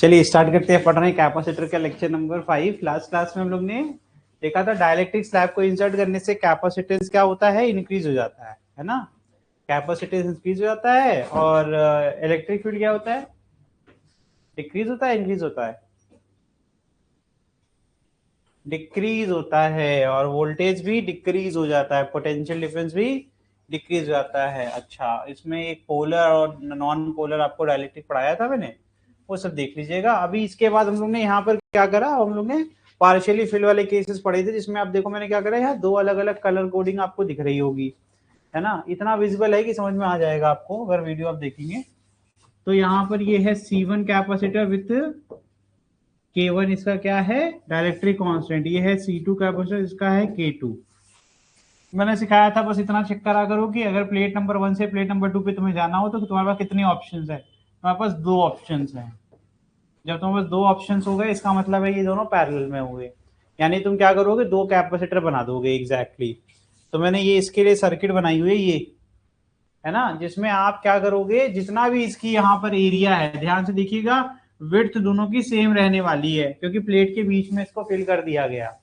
चलिए स्टार्ट करते हैं पढ़ रहे हैं कैपेसिटर का लेक्चर नंबर 5। लास्ट क्लास में हम लोग ने देखा था डाइलेक्ट्रिक स्लैब को इंसर्ट करने से कैपेसिटेंस क्या होता है, इंक्रीज हो जाता है ना। कैपेसिटेंस इंक्रीज हो जाता है और इलेक्ट्रिक फील्ड क्या होता है, डिक्रीज होता है, इंक्रीज होता है, डिक्रीज होता है, और वोल्टेज भी डिक्रीज हो जाता है, पोटेंशियल डिफरेंस भी डिक्रीज हो जाता है। अच्छा, इसमें एक पोलर और नॉन पोलर आपको डाइलेक्ट्रिक पढ़ाया था मैंने, वो सब देख लीजिएगा। अभी इसके बाद हम लोग ने यहाँ पर क्या करा, हम लोग ने पार्शियली फिल वाले केसेस पढ़े थे, जिसमें आप देखो मैंने क्या करा, यहाँ दो अलग अलग कलर कोडिंग आपको दिख रही होगी, है ना। इतना विजिबल है कि समझ में आ जाएगा आपको अगर वीडियो आप देखेंगे तो। यहाँ पर ये है C1 कैपेसिटर विथ K1, इसका क्या है, डाइलेक्ट्रिक कांस्टेंट। ये है C2 कैपेसिटर, इसका है K2। मैंने सिखाया था, बस इतना चेक करा करो कि अगर प्लेट नंबर 1 से प्लेट नंबर 2 पे तुम्हें जाना हो तो तुम्हारे पास कितने ऑप्शंस है। तुम्हारे पास दो ऑप्शंस हैं। जब तुम्हारे पास दो ऑप्शंस हो गए, इसका मतलब है ये दोनों पैरेलल में हुए, यानी तुम क्या करोगे, दो कैपेसिटर बना दोगे एग्जैक्टली। तो मैंने ये इसके लिए सर्किट बनाई हुई है, ये है ना, जिसमें आप क्या करोगे, जितना भी इसकी यहाँ पर एरिया है, ध्यान से देखिएगा, विड्थ दोनों की सेम रहने वाली है, क्योंकि प्लेट के बीच में इसको फिल कर दिया गया।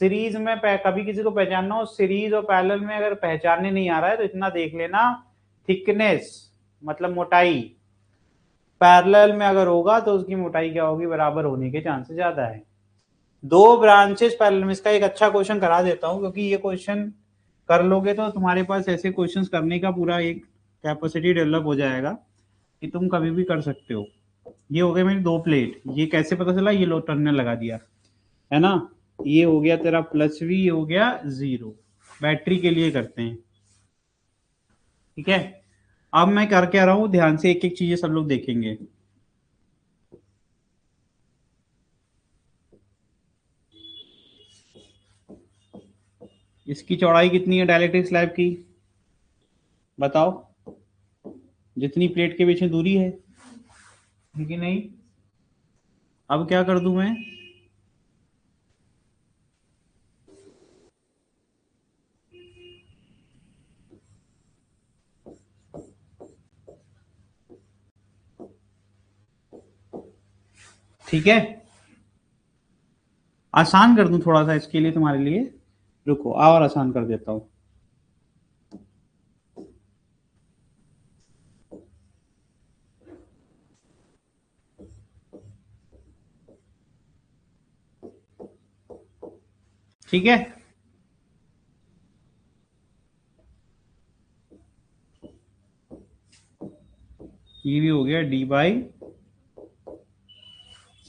सीरीज में कभी किसी को पहचानना हो, सीरीज और पैरेलल में अगर पहचानने नहीं आ रहा है तो इतना देख लेना, थिकनेस मतलब मोटाई पैरेलल में अगर होगा तो उसकी मोटाई क्या होगी, बराबर होने के चांसेस ज्यादा है। दो ब्रांचेस पैरेलल में, इसका एक अच्छा क्वेश्चन करा देता हूं, क्योंकि ये क्वेश्चन कर लोगे तो तुम्हारे पास ऐसे क्वेश्चंस करने का पूरा एक कैपेसिटी डेवलप हो जाएगा कि तुम कभी भी कर सकते हो। ये हो गए मेरी दो प्लेट, ये कैसे पता चला, ये लो टर्मिनल लगा दिया, है ना। ये हो गया तेरा प्लस V, ये हो गया 0। बैटरी के लिए करते हैं, ठीक है। अब मैं कर क्या रहा हूं, ध्यान से एक एक चीजें सब लोग देखेंगे। इसकी चौड़ाई कितनी है डाइलेक्ट्रिक स्लैब की, बताओ, जितनी प्लेट के बीच में दूरी है, ठीक है नहीं। अब क्या कर दूं मैं, ठीक है, आसान कर दूं थोड़ा सा इसके लिए तुम्हारे लिए, रुको और आसान कर देता हूं। ठीक है, ये भी हो गया D/,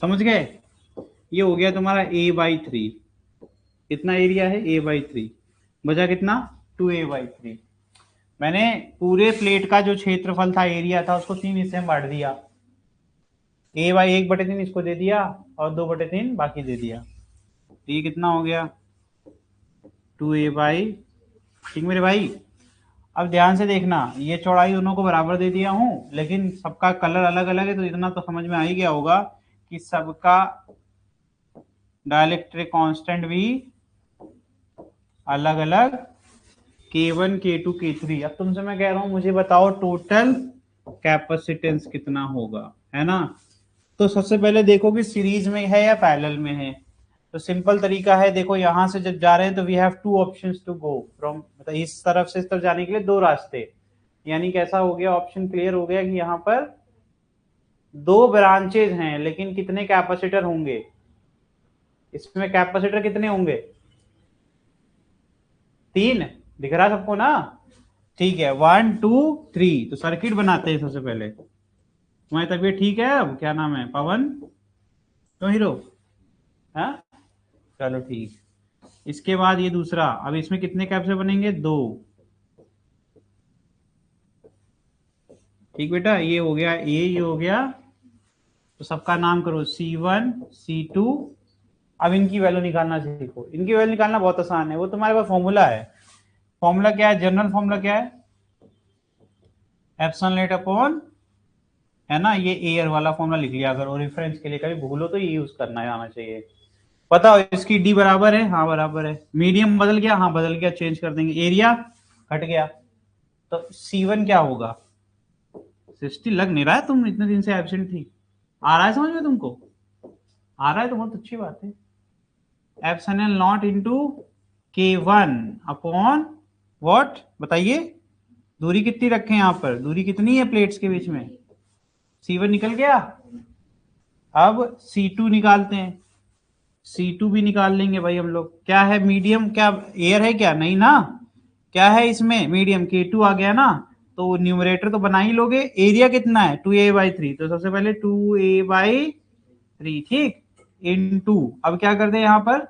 समझ गए, ये हो गया तुम्हारा A/3। कितना एरिया है, A/3, बचा कितना, 2A/3। मैंने पूरे प्लेट का जो क्षेत्रफल था, एरिया था, उसको 3 हिस्से में बांट दिया। A/1/3 इसको दे दिया और 2/3 बाकी दे दिया। तो ये कितना हो गया, 2A/, ठीक मेरे भाई। अब ध्यान से देखना, ये चौड़ाई दोनों को बराबर दे दिया हूं, लेकिन सबका कलर अलग अलग है, तो इतना तो समझ में आ ही गया होगा कि सबका डाइलेक्ट्रिक कांस्टेंट भी अलग अलग, K1 K2 K3। अब तुमसे मैं कह रहा हूं, मुझे बताओ टोटल कैपेसिटेंस कितना होगा, है ना। तो सबसे पहले देखो कि सीरीज में है या पैरेलल में है। तो सिंपल तरीका है, देखो यहां से जब जा रहे हैं तो we have two options to go from, मतलब इस तरफ से इस तरफ जाने के लिए दो रास्ते, यानी कैसा हो गया, ऑप्शन क्लियर हो गया कि यहाँ पर दो ब्रांचेज हैं, लेकिन कितने कैपेसिटर होंगे, इसमें कैपेसिटर कितने होंगे, 3 दिख रहा सबको ना, ठीक है, 1 2 3। तो सर्किट बनाते हैं सबसे पहले। तुम्हारी तबीयत ठीक है, अब क्या नाम है, पवन, क्यों हीरो, हाँ चलो ठीक। इसके बाद ये दूसरा, अब इसमें कितने कैपेसिटर बनेंगे, 2, ठीक बेटा, ये हो गया A, ये हो गया, तो सबका नाम करो C1 C2। अब इनकी वैल्यू निकालना सीखो, इनकी वैल्यू निकालना बहुत आसान है, वो तुम्हारे पास फॉर्मूला है। फॉर्मूला क्या है, जनरल फॉर्मूला क्या है, एप्सिलॉन नॉट अपॉन, है ना, ये एयर वाला फॉर्मूला लिख लिया करो, रेफरेंस के लिए कभी भूलो तो ये यूज करना है, आना चाहिए। बताओ इसकी D बराबर है, हाँ बराबर है। मीडियम बदल गया, हाँ बदल गया, चेंज कर देंगे, एरिया घट गया, तो C1 क्या होगा, 60 लग नहीं रहा है, तुम इतने दिन से एब्सेंट थी, आ रहा है समझ में तुमको? आ रहा है तो बहुत अच्छी बात है। Epsilon not into K1 upon what बताइए, दूरी कितनी रखें यहाँ पर, दूरी कितनी है प्लेट्स के बीच में? C1 निकल गया। अब C2 निकालते हैं, C2 भी निकाल लेंगे भाई हम लोग। क्या है मीडियम, क्या एयर है क्या? नहीं ना। क्या है इसमें मीडियम, K2 आ गया ना, तो न्यूमरेटर तो बना ही लोगे। एरिया कितना है 2a/3, तो सबसे पहले 2a/3 ठीक, इनटू अब क्या कर दे यहाँ पर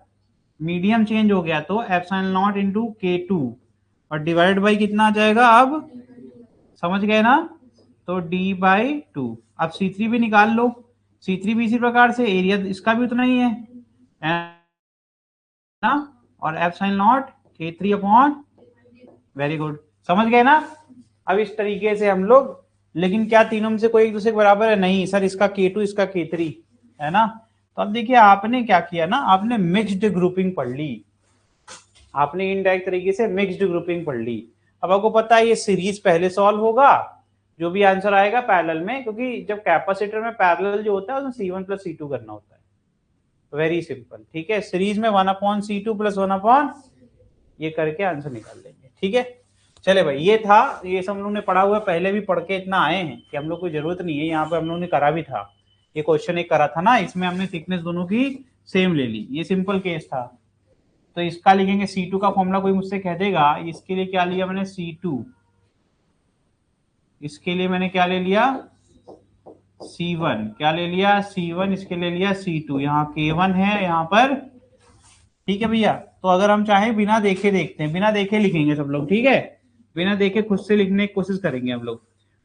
मीडियम चेंज हो गया तो एप्सिलॉन नॉट इंटू K2 और डिवाइड बाई कितना आ जाएगा अब, समझ गए ना, तो D/2। अब C3 भी निकाल लो, C3 भी इसी प्रकार से, एरिया इसका भी उतना ही है ना, और epsilon not K3 upon, very good, समझ गए ना। अब इस तरीके से हम लोग, लेकिन क्या तीनों में से कोई एक दूसरे के बराबर है? नहीं सर, इसका K2 इसका K3 है ना। तो अब देखिए आपने क्या किया ना, आपने मिक्स्ड ग्रुपिंग पढ़ ली, आपने इनडायरेक्ट तरीके से मिक्स्ड ग्रुपिंग पढ़ ली। अब आपको पता है ये सीरीज पहले सॉल्व होगा, जो भी आंसर आएगा पैरेलल में, क्योंकि जब कैपेसिटर में पैरेलल जो होता है उसमें C1 प्लस C2 करना होता है, वेरी सिंपल, ठीक है। सीरीज में 1/C2 प्लस 1/, ये करके आंसर निकाल लेंगे, ठीक है। चले भाई, ये था, ये सब हम लोग ने पढ़ा हुआ, पहले भी पढ़ के इतना आए हैं कि हम लोग को जरूरत नहीं है, यहाँ पे हम लोग ने करा भी था, ये क्वेश्चन एक करा था ना, इसमें हमने थिकनेस दोनों की सेम ले ली, ये सिंपल केस था। तो इसका लिखेंगे C2 का फॉर्मूला, कोई मुझसे कह देगा इसके लिए क्या लिया मैंने C2, इसके लिए मैंने क्या ले लिया C1, क्या ले लिया C1, इसके ले लिया C2, यहाँ K1 है यहाँ पर, ठीक है भैया। तो अगर हम चाहें बिना देखे देखते हैं, बिना देखे लिखेंगे सब लोग, ठीक है, बिना देखे खुद से लिखने की कोशिश करेंगे हम लोग।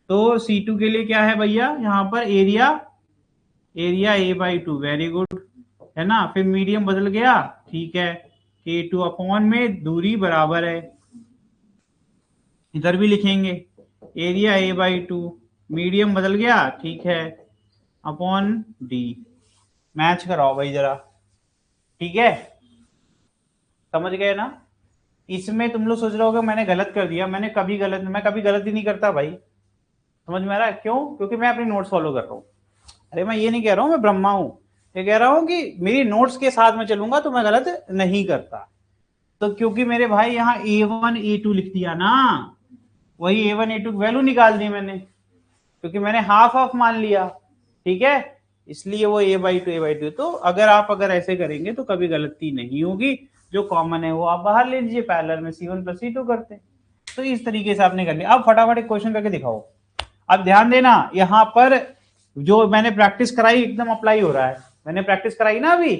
तो C2 के लिए क्या है भैया, यहाँ पर area, area A/2, very good, है ना। फिर मीडियम बदल गया, ठीक है, K2 अपॉन में दूरी बराबर है, इधर भी लिखेंगे एरिया A/2, मीडियम बदल गया, ठीक है, अपॉन D, मैच कराओ भाई जरा, ठीक है, समझ गए ना। इसमें तुम लोग सोच रहे हो मैंने गलत कर दिया, मैं कभी गलत ही नहीं करता भाई, समझ में आ रहा है क्यों? क्योंकि मैं अपनी नोट्स फॉलो कर रहा हूँ। अरे मैं ये नहीं कह रहा हूँ मैं ब्रह्मा हूँ, ये कह रहा हूँ कि मेरी नोट्स के साथ में चलूंगा तो मैं गलत नहीं करता। तो क्योंकि मेरे भाई यहाँ A1 A2 लिख दिया ना, वही A1 A2 की वैल्यू निकाल दी मैंने, क्योंकि मैंने हाफ हाफ मान लिया, ठीक है, इसलिए वो A/2 तो अगर ऐसे करेंगे तो कभी गलती नहीं होगी, जो कॉमन है वो आप बाहर ले लीजिए, पैरेलल में C1 प्लस C2 करते। तो इस तरीके से आपने कर लिया। अब फटाफट एक क्वेश्चन करके दिखाओ। अब ध्यान देना, यहाँ पर जो मैंने प्रैक्टिस कराई एकदम अप्लाई हो रहा है, मैंने प्रैक्टिस कराई ना अभी,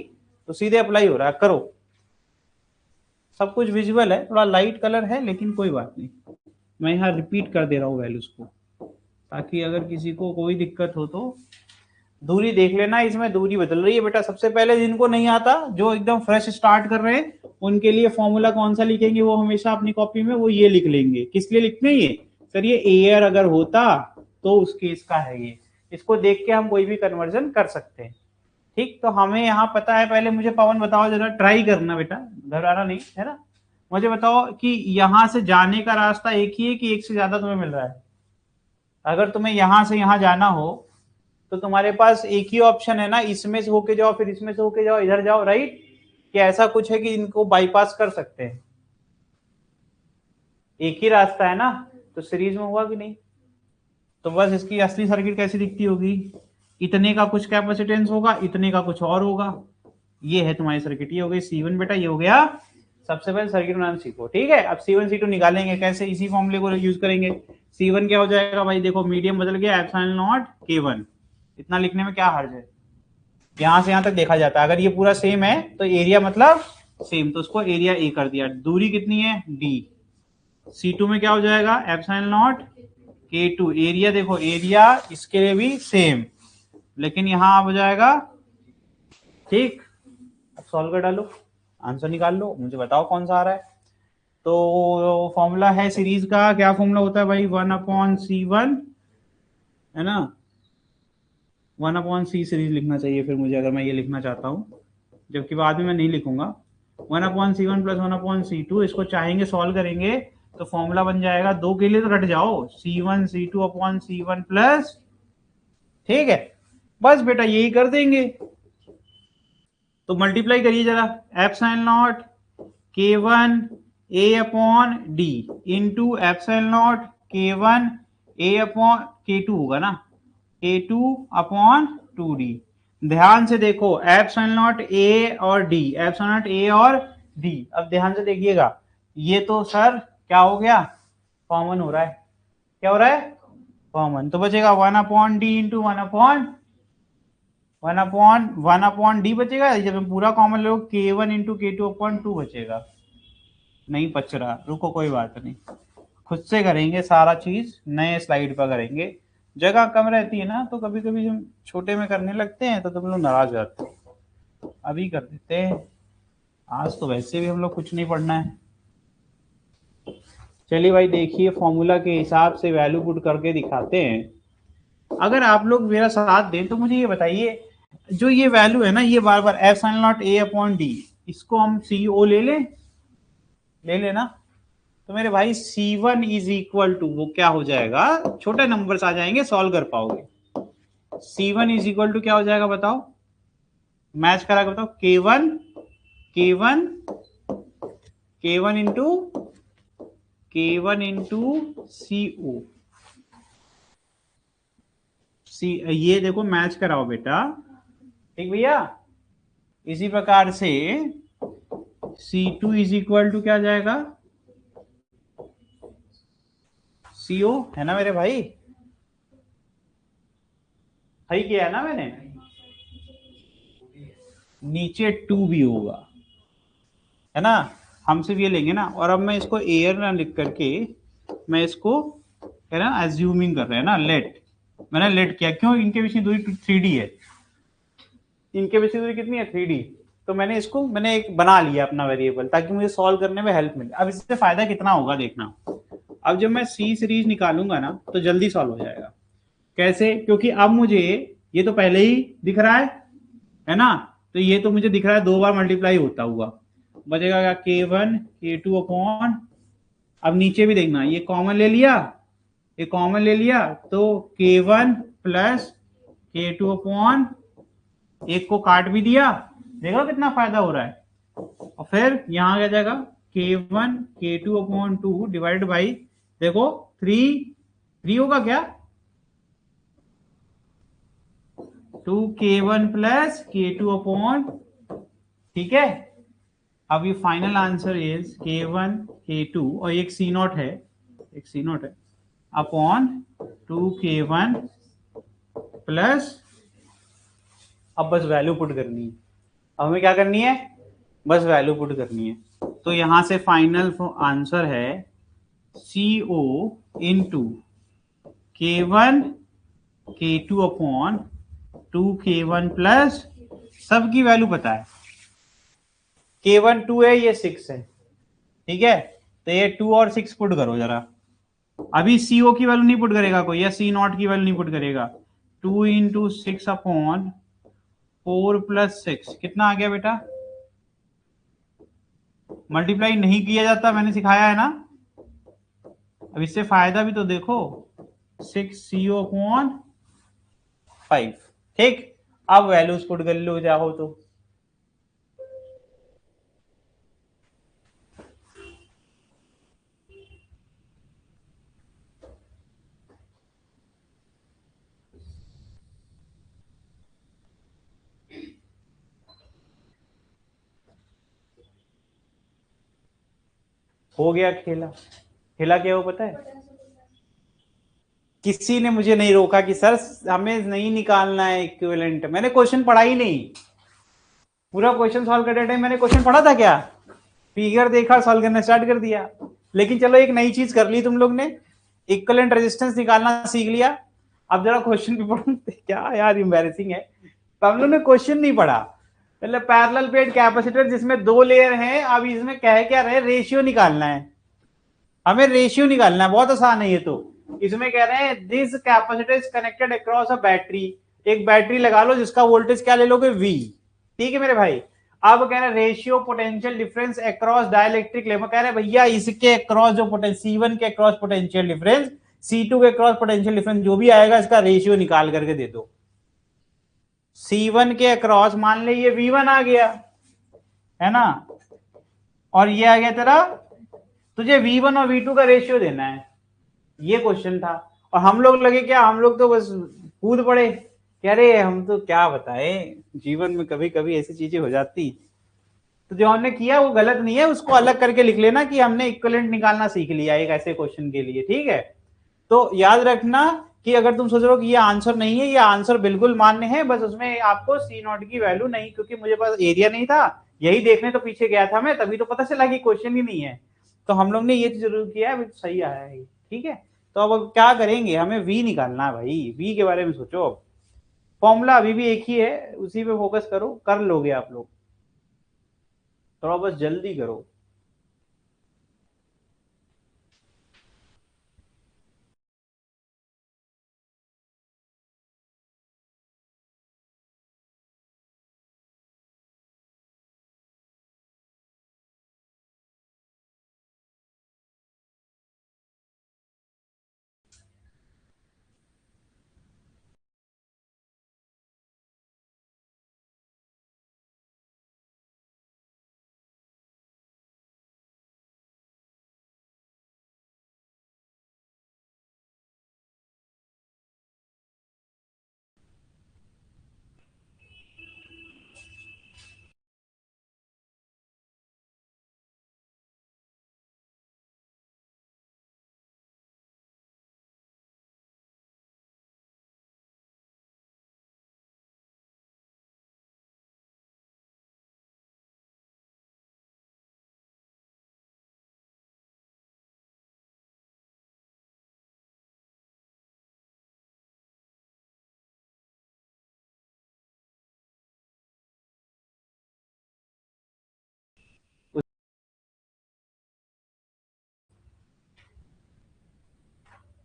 तो सीधे अप्लाई हो रहा है, करो। सब कुछ विजुअल है, थोड़ा लाइट कलर है लेकिन कोई बात नहीं, मैं यहाँ रिपीट कर दे रहा हूँ वैल्यूज को, ताकि अगर किसी को कोई दिक्कत हो तो। दूरी देख लेना, इसमें दूरी बदल रही है बेटा। सबसे पहले जिनको नहीं आता, जो एकदम फ्रेश स्टार्ट कर रहे हैं, उनके लिए फॉर्मूला कौन सा लिखेंगे, वो हमेशा अपनी कॉपी में वो ये लिख लेंगे। किस लिए लिखते हैं ये? सर ये एयर अगर होता तो उस केस का है ये, इसको देख के हम कोई भी कन्वर्जन कर सकते हैं, ठीक। तो हमें यहाँ पता है, पहले मुझे पवन बताओ जरा, ट्राई करना बेटा, घबराना नहीं है ना। मुझे बताओ कि यहाँ से जाने का रास्ता एक ही है कि एक से ज्यादा तुम्हें मिल रहा है? अगर तुम्हें यहाँ से यहाँ जाना हो तो तुम्हारे पास एक ही ऑप्शन है ना, इसमें से होके जाओ, फिर इसमें से होके जाओ, इधर जाओ, राइट? कि ऐसा कुछ है कि इनको बाईपास कर सकते हैं? एक ही रास्ता है ना, तो सीरीज में हुआ कि नहीं? तो बस इसकी असली सर्किट कैसी दिखती होगी, इतने का कुछ कैपेसिटेंस होगा, इतने का कुछ और होगा, ये है तुम्हारी सर्किट, ये हो गई C1 बेटा, ये हो गया। सबसे पहले सर्किट बनाना सीखो, ठीक है। अब C1 C2 निकालेंगे कैसे, इसी फॉर्मूले को यूज करेंगे। C1 क्या हो जाएगा भाई, देखो मीडियम बदल गया, एप्सिलॉन नॉट K1, इतना लिखने में क्या हर्ज है, यहां से यहां तक देखा जाता है। अगर ये पूरा सेम है तो एरिया मतलब सेम, तो उसको एरिया ए कर दिया। दूरी कितनी है D, C2 में क्या हो जाएगा एप्सिलॉन नॉट K2, एरिया देखो, एरिया इसके लिए भी सेम, लेकिन यहां हो जाएगा, ठीक। अब सॉल्व कर डालो, आंसर निकाल लो, मुझे बताओ कौन सा आ रहा है। तो फॉर्मूला है सीरीज का, क्या फॉर्मूला होता है भाई, 1/C1, है ना, 1/C सीरीज लिखना चाहिए फिर मुझे, अगर मैं ये लिखना चाहता हूँ, जबकि बाद में मैं नहीं लिखूंगा। 1/C1 प्लस 1/C2, इसको चाहेंगे सॉल्व करेंगे तो फॉर्मूला बन जाएगा, दो के लिए तो रट जाओ, C1 C2 upon C1 plus, ठीक है, बस बेटा यही कर देंगे। तो मल्टीप्लाई करिए जरा, epsilon not K1 A upon D into epsilon not K1 A upon K2 होगा ना, K2 अपॉन 2D। ध्यान से देखो, एप्सिलॉन नॉट A और D, एप्सिलॉन नॉट A और D। अब ध्यान से देखिएगा, ये तो सर क्या हो गया, कॉमन हो रहा है। क्या हो रहा है, कॉमन। तो बचेगा 1 upon D into 1 upon D बचेगा। जब हम पूरा कॉमन लो K1 इंटू K2 अपॉन 2 बचेगा। नहीं बच रहा, रुको कोई बात नहीं, खुद से करेंगे सारा चीज, नए स्लाइड पर करेंगे। जगह कम रहती है ना, तो कभी कभी हम छोटे में करने लगते हैं तो तुम लोग नाराज हो जाते हो। अभी कर देते हैं, आज तो वैसे भी हम लोग कुछ नहीं पढ़ना है। चलिए भाई देखिए, फॉर्मूला के हिसाब से वैल्यू पुट करके दिखाते हैं। अगर आप लोग मेरा साथ दें तो मुझे ये बताइए, जो ये वैल्यू है ना, ये बार बार epsilon naught A upon D, इसको हम CO ले लेना। तो मेरे भाई C1 इज इक्वल टू, वो क्या हो जाएगा, छोटे नंबर्स आ जाएंगे, सॉल्व कर पाओगे। C1 इज इक्वल टू क्या हो जाएगा बताओ, मैच करा के बताओ। K1 into CO। ये देखो मैच कराओ बेटा, ठीक भैया। इसी प्रकार से C2 इज इक्वल टू क्या आ जाएगा, CO, है ना मेरे भाई, सही किया है ना मैंने, नीचे 2 भी होगा, है ना। हम सिर्फ ये लेंगे ना, और अब मैं इसको एयर ना लिख करके मैं इसको, है ना, एज्यूमिंग कर रहे हैं ना, मैंने लेट किया, क्यों, इनके बीच की दूरी 3D है, इनके बीच की दूरी कितनी है, 3D। तो मैंने एक बना लिया अपना वेरिएबल, ताकि मुझे सॉल्व करने में हेल्प मिले। अब इससे फायदा कितना होगा देखना, अब जब मैं C सीरीज निकालूंगा ना तो जल्दी सॉल्व हो जाएगा। कैसे, क्योंकि अब मुझे ये तो पहले ही दिख रहा है ना, तो ये तो मुझे दिख रहा है 2 बार मल्टीप्लाई होता हुआ। बचेगा क्या, K1 K2 अपॉन, अब नीचे भी देखना, ये कॉमन ले लिया, ये कॉमन ले लिया, तो K1 प्लस K2 अपॉन, एक को काट भी दिया, देखो कितना फायदा हो रहा है। और फिर यहां क्या जाएगा, K1 K2 upon 2 divide by, देखो 3 होगा क्या, 2K1 प्लस K2 अपॉन, ठीक है। अब ये final answer is K1 K2 और एक C0 है, अपॉन 2K1 प्लस, अब बस वैल्यू पुट करनी है, अब हमें क्या करनी है, बस वैल्यू पुट करनी है। तो यहां से फाइनल आंसर है CO into K1 K2 upon 2K1 plus, सबकी वैल्यू पता है, K1 2 है, ये 6 है, ठीक है। तो ये 2 और 6 पुट करो जरा। अभी CO की वैल्यू नहीं पुट करेगा कोई, या C0 की वैल्यू नहीं पुट करेगा। 2 इंटू 6 अपॉन 4 प्लस 6 कितना आ गया बेटा, मल्टीप्लाई नहीं किया जाता, मैंने सिखाया है ना। अब इससे फायदा भी तो देखो, 6 CO अपॉन 5, ठीक। अब वैल्यूज पुट कर लो चाहो तो, हो गया खेला। खेला क्या हो पता है, किसी ने मुझे नहीं रोका कि सर हमें नहीं निकालना है इक्विवेलेंट, मैंने क्वेश्चन पढ़ा ही नहीं, पूरा क्वेश्चन सॉल्व करते टाइम मैंने क्वेश्चन पढ़ा था क्या, फिगर देखा, सॉल्व करना स्टार्ट कर दिया। लेकिन चलो एक नई चीज कर ली तुम लोग ने, इक्विवेलेंट रेजिस्टेंस निकालना सीख लिया। अब जरा क्वेश्चन भी पढ़ो, क्या यार एम्बैरेसिंग है, तो हम लोग ने क्वेश्चन नहीं पढ़ा। मतलब पैरेलल प्लेट कैपेसिटर जिसमें 2 लेयर हैं, अब इसमें कह क्या रहे, रेशियो निकालना है, हमें रेशियो निकालना है, बहुत आसान है ये तो। इसमें कह रहे हैं this capacitor is connected across a battery, एक बैटरी लगा लो जिसका वोल्टेज क्या ले लोगे, V, ठीक है मेरे भाई। अब कह रहे हैं ratio potential difference across dielectric level, कह रहे हैं भैया इसके अक्रॉस जो पोटेंशियल C1 के अक्रॉस पोटेंशियल डिफरेंस, C2 के अक्रॉस पोटेंशियल डिफरेंस जो भी आएगा, इसका रेशियो निकाल करके दे दो। C1 के अक्रॉस मान ले ये V1 आ गया, है ना, और ये आ गया तेरा, तुझे V1 और V2 का रेशियो देना है, ये क्वेश्चन था। और हम लोग लगे क्या, हम लोग तो बस कूद पड़े, कह रहे हम तो क्या बताए, जीवन में कभी कभी ऐसी चीजें हो जाती। तो जो हमने किया वो गलत नहीं है, उसको अलग करके लिख लेना कि हमने इक्विवेलेंट निकालना सीख लिया एक ऐसे क्वेश्चन के लिए, ठीक है। तो याद रखना कि अगर तुम सोच रहे हो कि ये आंसर नहीं है, ये आंसर बिल्कुल मान्य है, बस उसमें आपको सी नॉट की वैल्यू नहीं, क्योंकि मुझे पास एरिया नहीं था, यही देखने तो पीछे गया था मैं, तभी तो पता चला कि क्वेश्चन ही नहीं है। तो हम लोग ने ये जरूर किया है, सही आया है, ठीक है। तो अब क्या करेंगे, हमें वी निकालना है भाई, वी के बारे में सोचो। फॉर्मूला अभी भी एक ही है, उसी पे फोकस करो, कर लोगे आप लोग, थोड़ा बस जल्दी करो।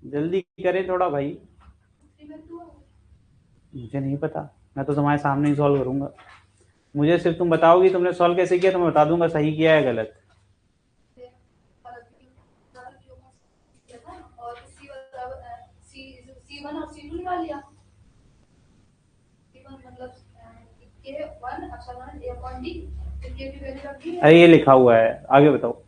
जल्दी करें थोड़ा भाई, मुझे नहीं पता, मैं तो तुम्हारे सामने ही सॉल्व करूंगा। मुझे सिर्फ तुम बताओगी तुमने सॉल्व कैसे किया, तो मैं बता दूंगा सही किया है गलत। अरे ये लिखा हुआ है, आगे बताओ।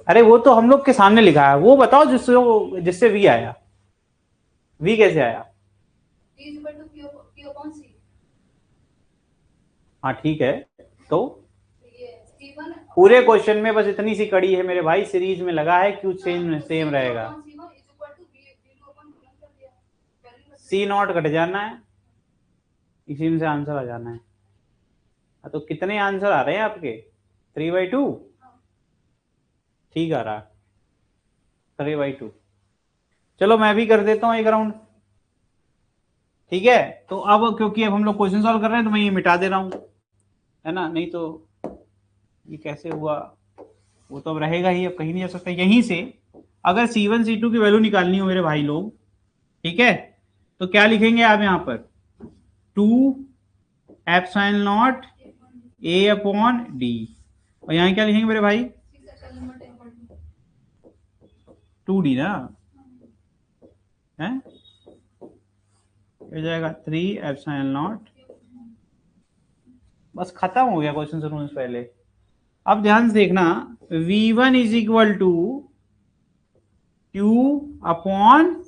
अरे वो तो हम लोग के सामने लिखा है, वो बताओ जिससे जिससे वी आया, वी कैसे आया। हाँ ठीक है, तो पूरे क्वेश्चन में बस इतनी सी कड़ी है मेरे भाई, सीरीज में लगा है, क्यों सेम सेम रहेगा, सी नॉट कट जाना है, इसी में से आंसर आ जाना है। तो कितने आंसर आ रहे हैं आपके, 3/2, ठीक आ रहा है 3/2। चलो मैं भी कर देता हूँ एक राउंड, ठीक है। तो अब क्योंकि अब हम लोग क्वेश्चन सॉल्व कर रहे हैं, तो मैं ये मिटा दे रहा हूँ, है ना, नहीं तो ये कैसे हुआ, वो तो अब रहेगा ही, अब कहीं नहीं जा सकता यहीं से। अगर C1 C2 की वैल्यू निकालनी हो मेरे भाई लोग, ठीक है, तो क्या लिखेंगे आप यहाँ पर, 2 ε0 A/D, और यहाँ क्या लिखेंगे मेरे भाई, 2D ना, है, हो जाएगा 3 ε0। बस खत्म हो गया क्वेश्चन सुनो से पहले। अब ध्यान से देखना, V1 is equal to Q/C1,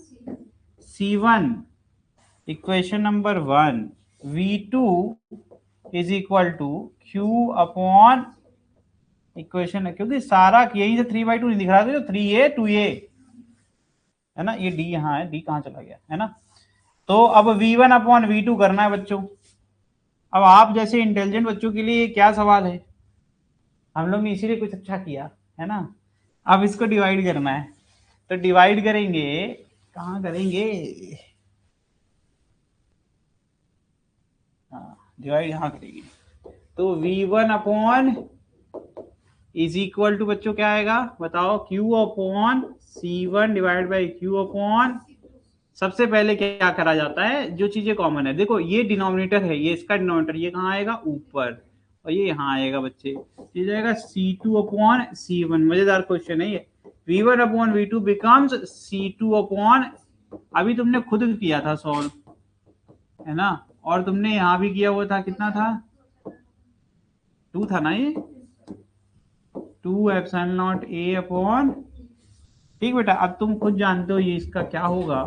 equation number 1। V2 is equal to Q/ equation, क्योंकि सारा यही से 3/2 नहीं दिख रहा था, 3A 2A, है ना, ये D यहाँ है, D कहाँ चला गया, है ना। तो अब V1/V2 करना है बच्चों। अब आप जैसे इंटेलिजेंट बच्चों के लिए क्या सवाल है, हम लोग ने इसीलिए कुछ अच्छा किया, है ना। अब इसको डिवाइड करना है, तो डिवाइड करेंगे, कहाँ करेंगे, हाँ डिवाइड यहाँ करेंगे। तो V1/ इज इक्वल टू बच्चों क्या आएगा बताओ, Q/C1 डिवाइड बाई Q/, सबसे पहले क्या करा जाता है, जो चीजें कॉमन है, देखो ये डिनोमिनेटर है, ये इसका डिनोमिनेटर, ये कहाँ आएगा ऊपर, और ये यहाँ आएगा बच्चे, ये जाएगा C2/C1। मजेदार क्वेश्चन है ये, V1 upon V2 becomes C2 upon, अभी तुमने खुद किया था सॉल्व, है ना, और तुमने यहां भी किया हुआ था, कितना था, 2 था ना ये, 2 एप्सिलॉन नॉट A अपॉन, ठीक बेटा, अब तुम खुद जानते हो ये इसका क्या होगा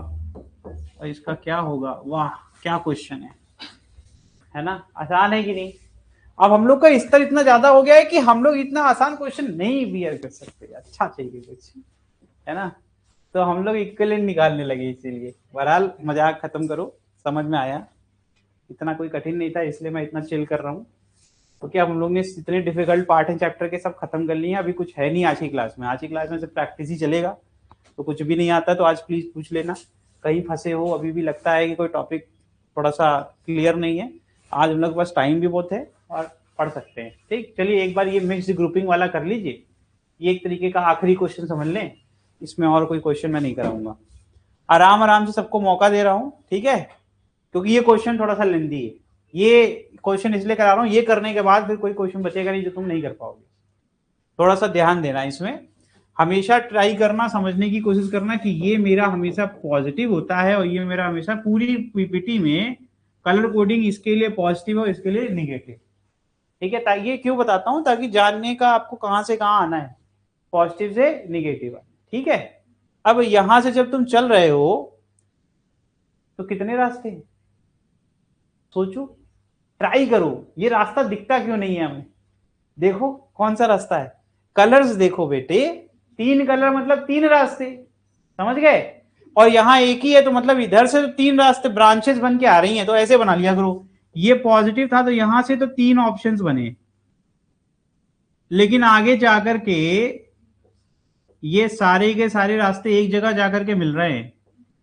और इसका क्या होगा। वाह क्या क्वेश्चन है ना, आसान है कि नहीं। अब हम लोग का स्तर इतना ज्यादा हो गया है कि हम लोग इतना आसान क्वेश्चन नहीं बियर कर सकते, अच्छा चाहिए कुछ, है ना, तो हम लोग इक्विवेलेंट निकालने लगे, इसीलिए। बहरहाल मजाक खत्म करो, समझ में आया, इतना कोई कठिन नहीं था, इसलिए मैं इतना चिल कर रहा हूँ। तो क्या हम लोग ने इतने डिफिकल्ट पार्ट हैं चैप्टर के सब खत्म कर लिए हैं, अभी कुछ है नहीं आज की क्लास में, आज की क्लास में सिर्फ प्रैक्टिस ही चलेगा। तो कुछ भी नहीं आता तो आज प्लीज पूछ लेना, कहीं फंसे हो, अभी भी लगता है कि कोई टॉपिक थोड़ा सा क्लियर नहीं है, आज हम लोग के पास टाइम भी बहुत है और पढ़ सकते हैं। ठीक, चलिए एक बार ये मिक्स्ड ग्रुपिंग वाला कर लीजिए, ये एक तरीके का आखिरी क्वेश्चन समझ लें, इसमें और कोई क्वेश्चन मैं नहीं कराऊंगा, आराम आराम से सबको मौका दे रहा हूँ, ठीक है, क्योंकि ये क्वेश्चन थोड़ा सा लेंदी है, ये क्वेश्चन इसलिए करा रहा हूँ, ये करने के बाद फिर कोई क्वेश्चन बचेगा नहीं जो तुम नहीं कर पाओगे, थोड़ा सा ध्यान देना इसमें, हमेशा ट्राई करना, समझने की कोशिश करना कि ये मेरा हमेशा पॉजिटिव होता है और ये मेरा हमेशा पूरी पीपीटी में कलर कोडिंग इसके लिए पॉजिटिव और इसके लिए निगेटिव, ठीक है। ताकि ये क्यों बताता हूं, ताकि जानने का आपको कहां से कहां आना है, पॉजिटिव से निगेटिव, ठीक है। अब यहां से जब तुम चल रहे हो तो कितने रास्ते हैं, सोचो, ट्राई करो, ये रास्ता दिखता क्यों नहीं है हमें, देखो कौन सा रास्ता है, कलर्स देखो बेटे, 3 कलर मतलब 3 रास्ते, समझ गए, और यहां एक ही है तो मतलब इधर से तो 3 रास्ते ब्रांचेस बन के आ रही हैं, तो ऐसे बना लिया करो, ये पॉजिटिव था तो यहां से तो 3 ऑप्शंस बने, लेकिन आगे जाकर के ये सारे के सारे रास्ते एक जगह जाकर के मिल रहे हैं,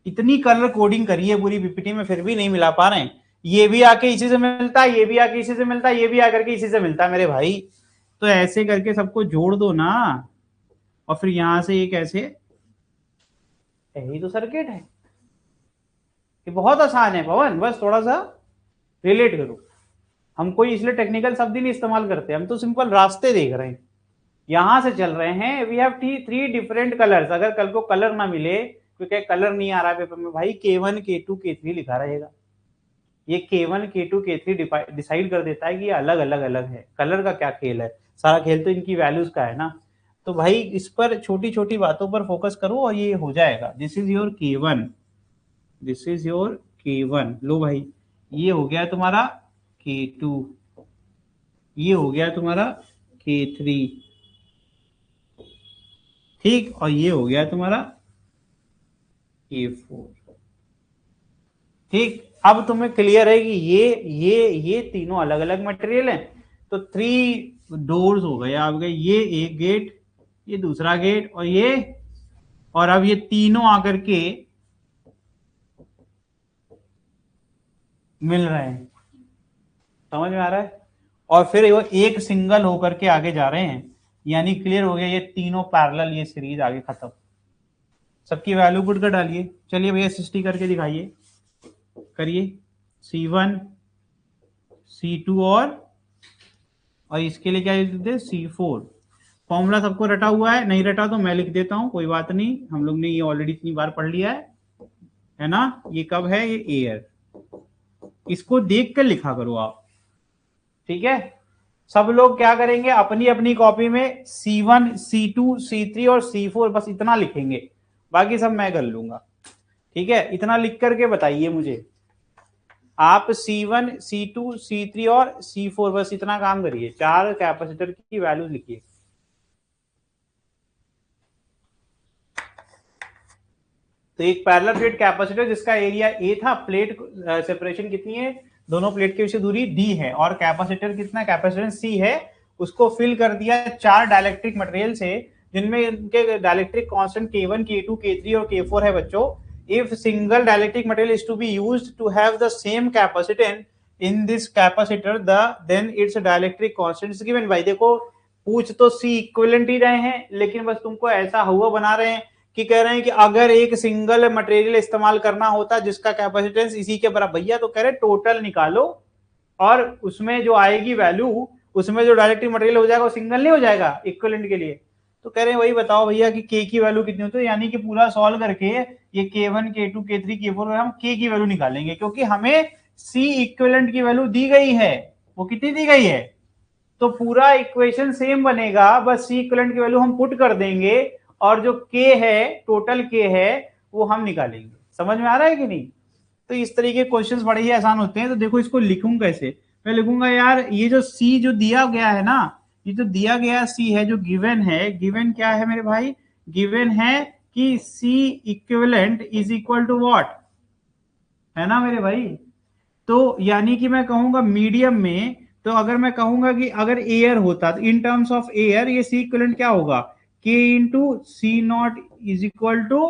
इतनी कलर कोडिंग करी है पूरी पीपीटी में फिर भी नहीं मिला पा रहे हैं, ये भी आके इसी से मिलता है, ये भी आके इसी से मिलता है, ये भी आकर के इसी से मिलता है मेरे भाई, तो ऐसे करके सबको जोड़ दो ना, और फिर यहां से एक ऐसे, यही तो सर्किट है, ये बहुत आसान है पवन, बस थोड़ा सा रिलेट करो, हम कोई इसलिए टेक्निकल शब्द ही नहीं इस्तेमाल करते, हम तो सिंपल रास्ते देख रहे हैं, यहां से चल रहे हैं, वी हैव 3 डिफरेंट कलर्स, अगर कल को कलर ना मिले, क्योंकि कलर नहीं आ रहा है पेपर में भाई, K1 K2 K3 लिखा रहेगा, ये K1 K2 K3 डिसाइड कर देता है कि ये अलग अलग अलग है, कलर का क्या खेल है, सारा खेल तो इनकी वैल्यूज का है ना, तो भाई इस पर छोटी छोटी बातों पर फोकस करो और ये हो जाएगा, this is your K1, this is your K1, लो भाई ये हो गया तुम्हारा K2, ये हो गया तुम्हारा K3, ठीक, और ये हो गया तुम्हारा K4, ठीक। अब तुम्हें क्लियर है कि ये तीनों अलग अलग मटेरियल हैं, तो 3 डोर्स हो गए आपके, ये एक गेट, ये दूसरा गेट, और ये, और अब ये तीनों आकर के मिल रहे हैं, समझ में आ रहा है, और फिर वो एक सिंगल होकर के आगे जा रहे हैं, यानी क्लियर हो गया, ये तीनों पैरेलल, ये सीरीज आगे खत्म, सबकी वैल्यू पुट कर डालिए, चलिए भैया सिस्टी करके दिखाइए, करिए, C1 C2 और इसके लिए क्या लिख देते, C4, फॉर्मूला सबको रटा हुआ है, नहीं रटा तो मैं लिख देता हूं, कोई बात नहीं, हम लोग ने ये ऑलरेडी इतनी बार पढ़ लिया है ना, ये कब है, ये एयर, इसको देख कर लिखा करो आप, ठीक है। सब लोग क्या करेंगे, अपनी अपनी कॉपी में C1 C2 C3 और C4 बस इतना लिखेंगे, बाकी सब मैं कर लूंगा, ठीक है, इतना लिख करके बताइए मुझे, आप C1 C2 C3 और C4 बस इतना काम करिए, 4 कैपेसिटर की वैल्यू लिखिए, तो एक पैरेलल प्लेट कैपेसिटर जिसका एरिया A था, प्लेट सेपरेशन कितनी है, दोनों प्लेट के बीच दूरी D है, और कैपेसिटर कितना, कैपेसिटेंस C है, उसको फिल कर दिया 4 डाइलेक्ट्रिक मटेरियल से, जिनमें इनके dielectric constant K1 K2 K3 और K4 है बच्चों। If single dielectric material is to be used to have the same capacitance in this capacitor, then its dielectric constant is given। भाई देखो, पूछ तो C इक्विवेलेंट ही रहे हैं, लेकिन बस तुमको ऐसा हुआ बना रहे हैं कि कह रहे हैं कि अगर एक सिंगल मटेरियल इस्तेमाल करना होता जिसका कैपेसिटेंस इसी के बराबर, भैया तो कह रहे टोटल निकालो, और उसमें जो आएगी वैल्यू, उसमें जो डायरेक्टिव मटेरियल हो जाएगा वो सिंगल नहीं हो जाएगा इक्विवेलेंट के लिए, तो कह रहे हैं वही बताओ भैया कि k की वैल्यू कितनी होती है, यानी कि पूरा सॉल्व करके ये k1 k2 k3 k4 हम k की वैल्यू निकालेंगे, क्योंकि हमें c इक्विवेलेंट की वैल्यू दी गई है। वो कितनी दी गई है? तो पूरा इक्वेशन सेम बनेगा, बस c इक्विवेलेंट की वैल्यू हम पुट कर देंगे और जो k है, टोटल k है, वो हम निकालेंगे। समझ में आ रहा है कि नहीं? तो इस तरीके के क्वेश्चंस बड़े ही आसान होते हैं। तो देखो इसको लिखूं कैसे, मैं लिखूंगा यार ये जो c जो दिया गया है ना, ये जो दिया गया c है, जो गिवन है, गिवन क्या है मेरे भाई? गिवन है कि c equivalent is equal to what, है ना मेरे भाई? तो यानी कि मैं कहूंगा मीडियम में, तो अगर मैं कहूंगा कि अगर एयर होता तो इन टर्म्स ऑफ एयर ये सी इक्विवेलेंट क्या होगा? k into C naught is equal to,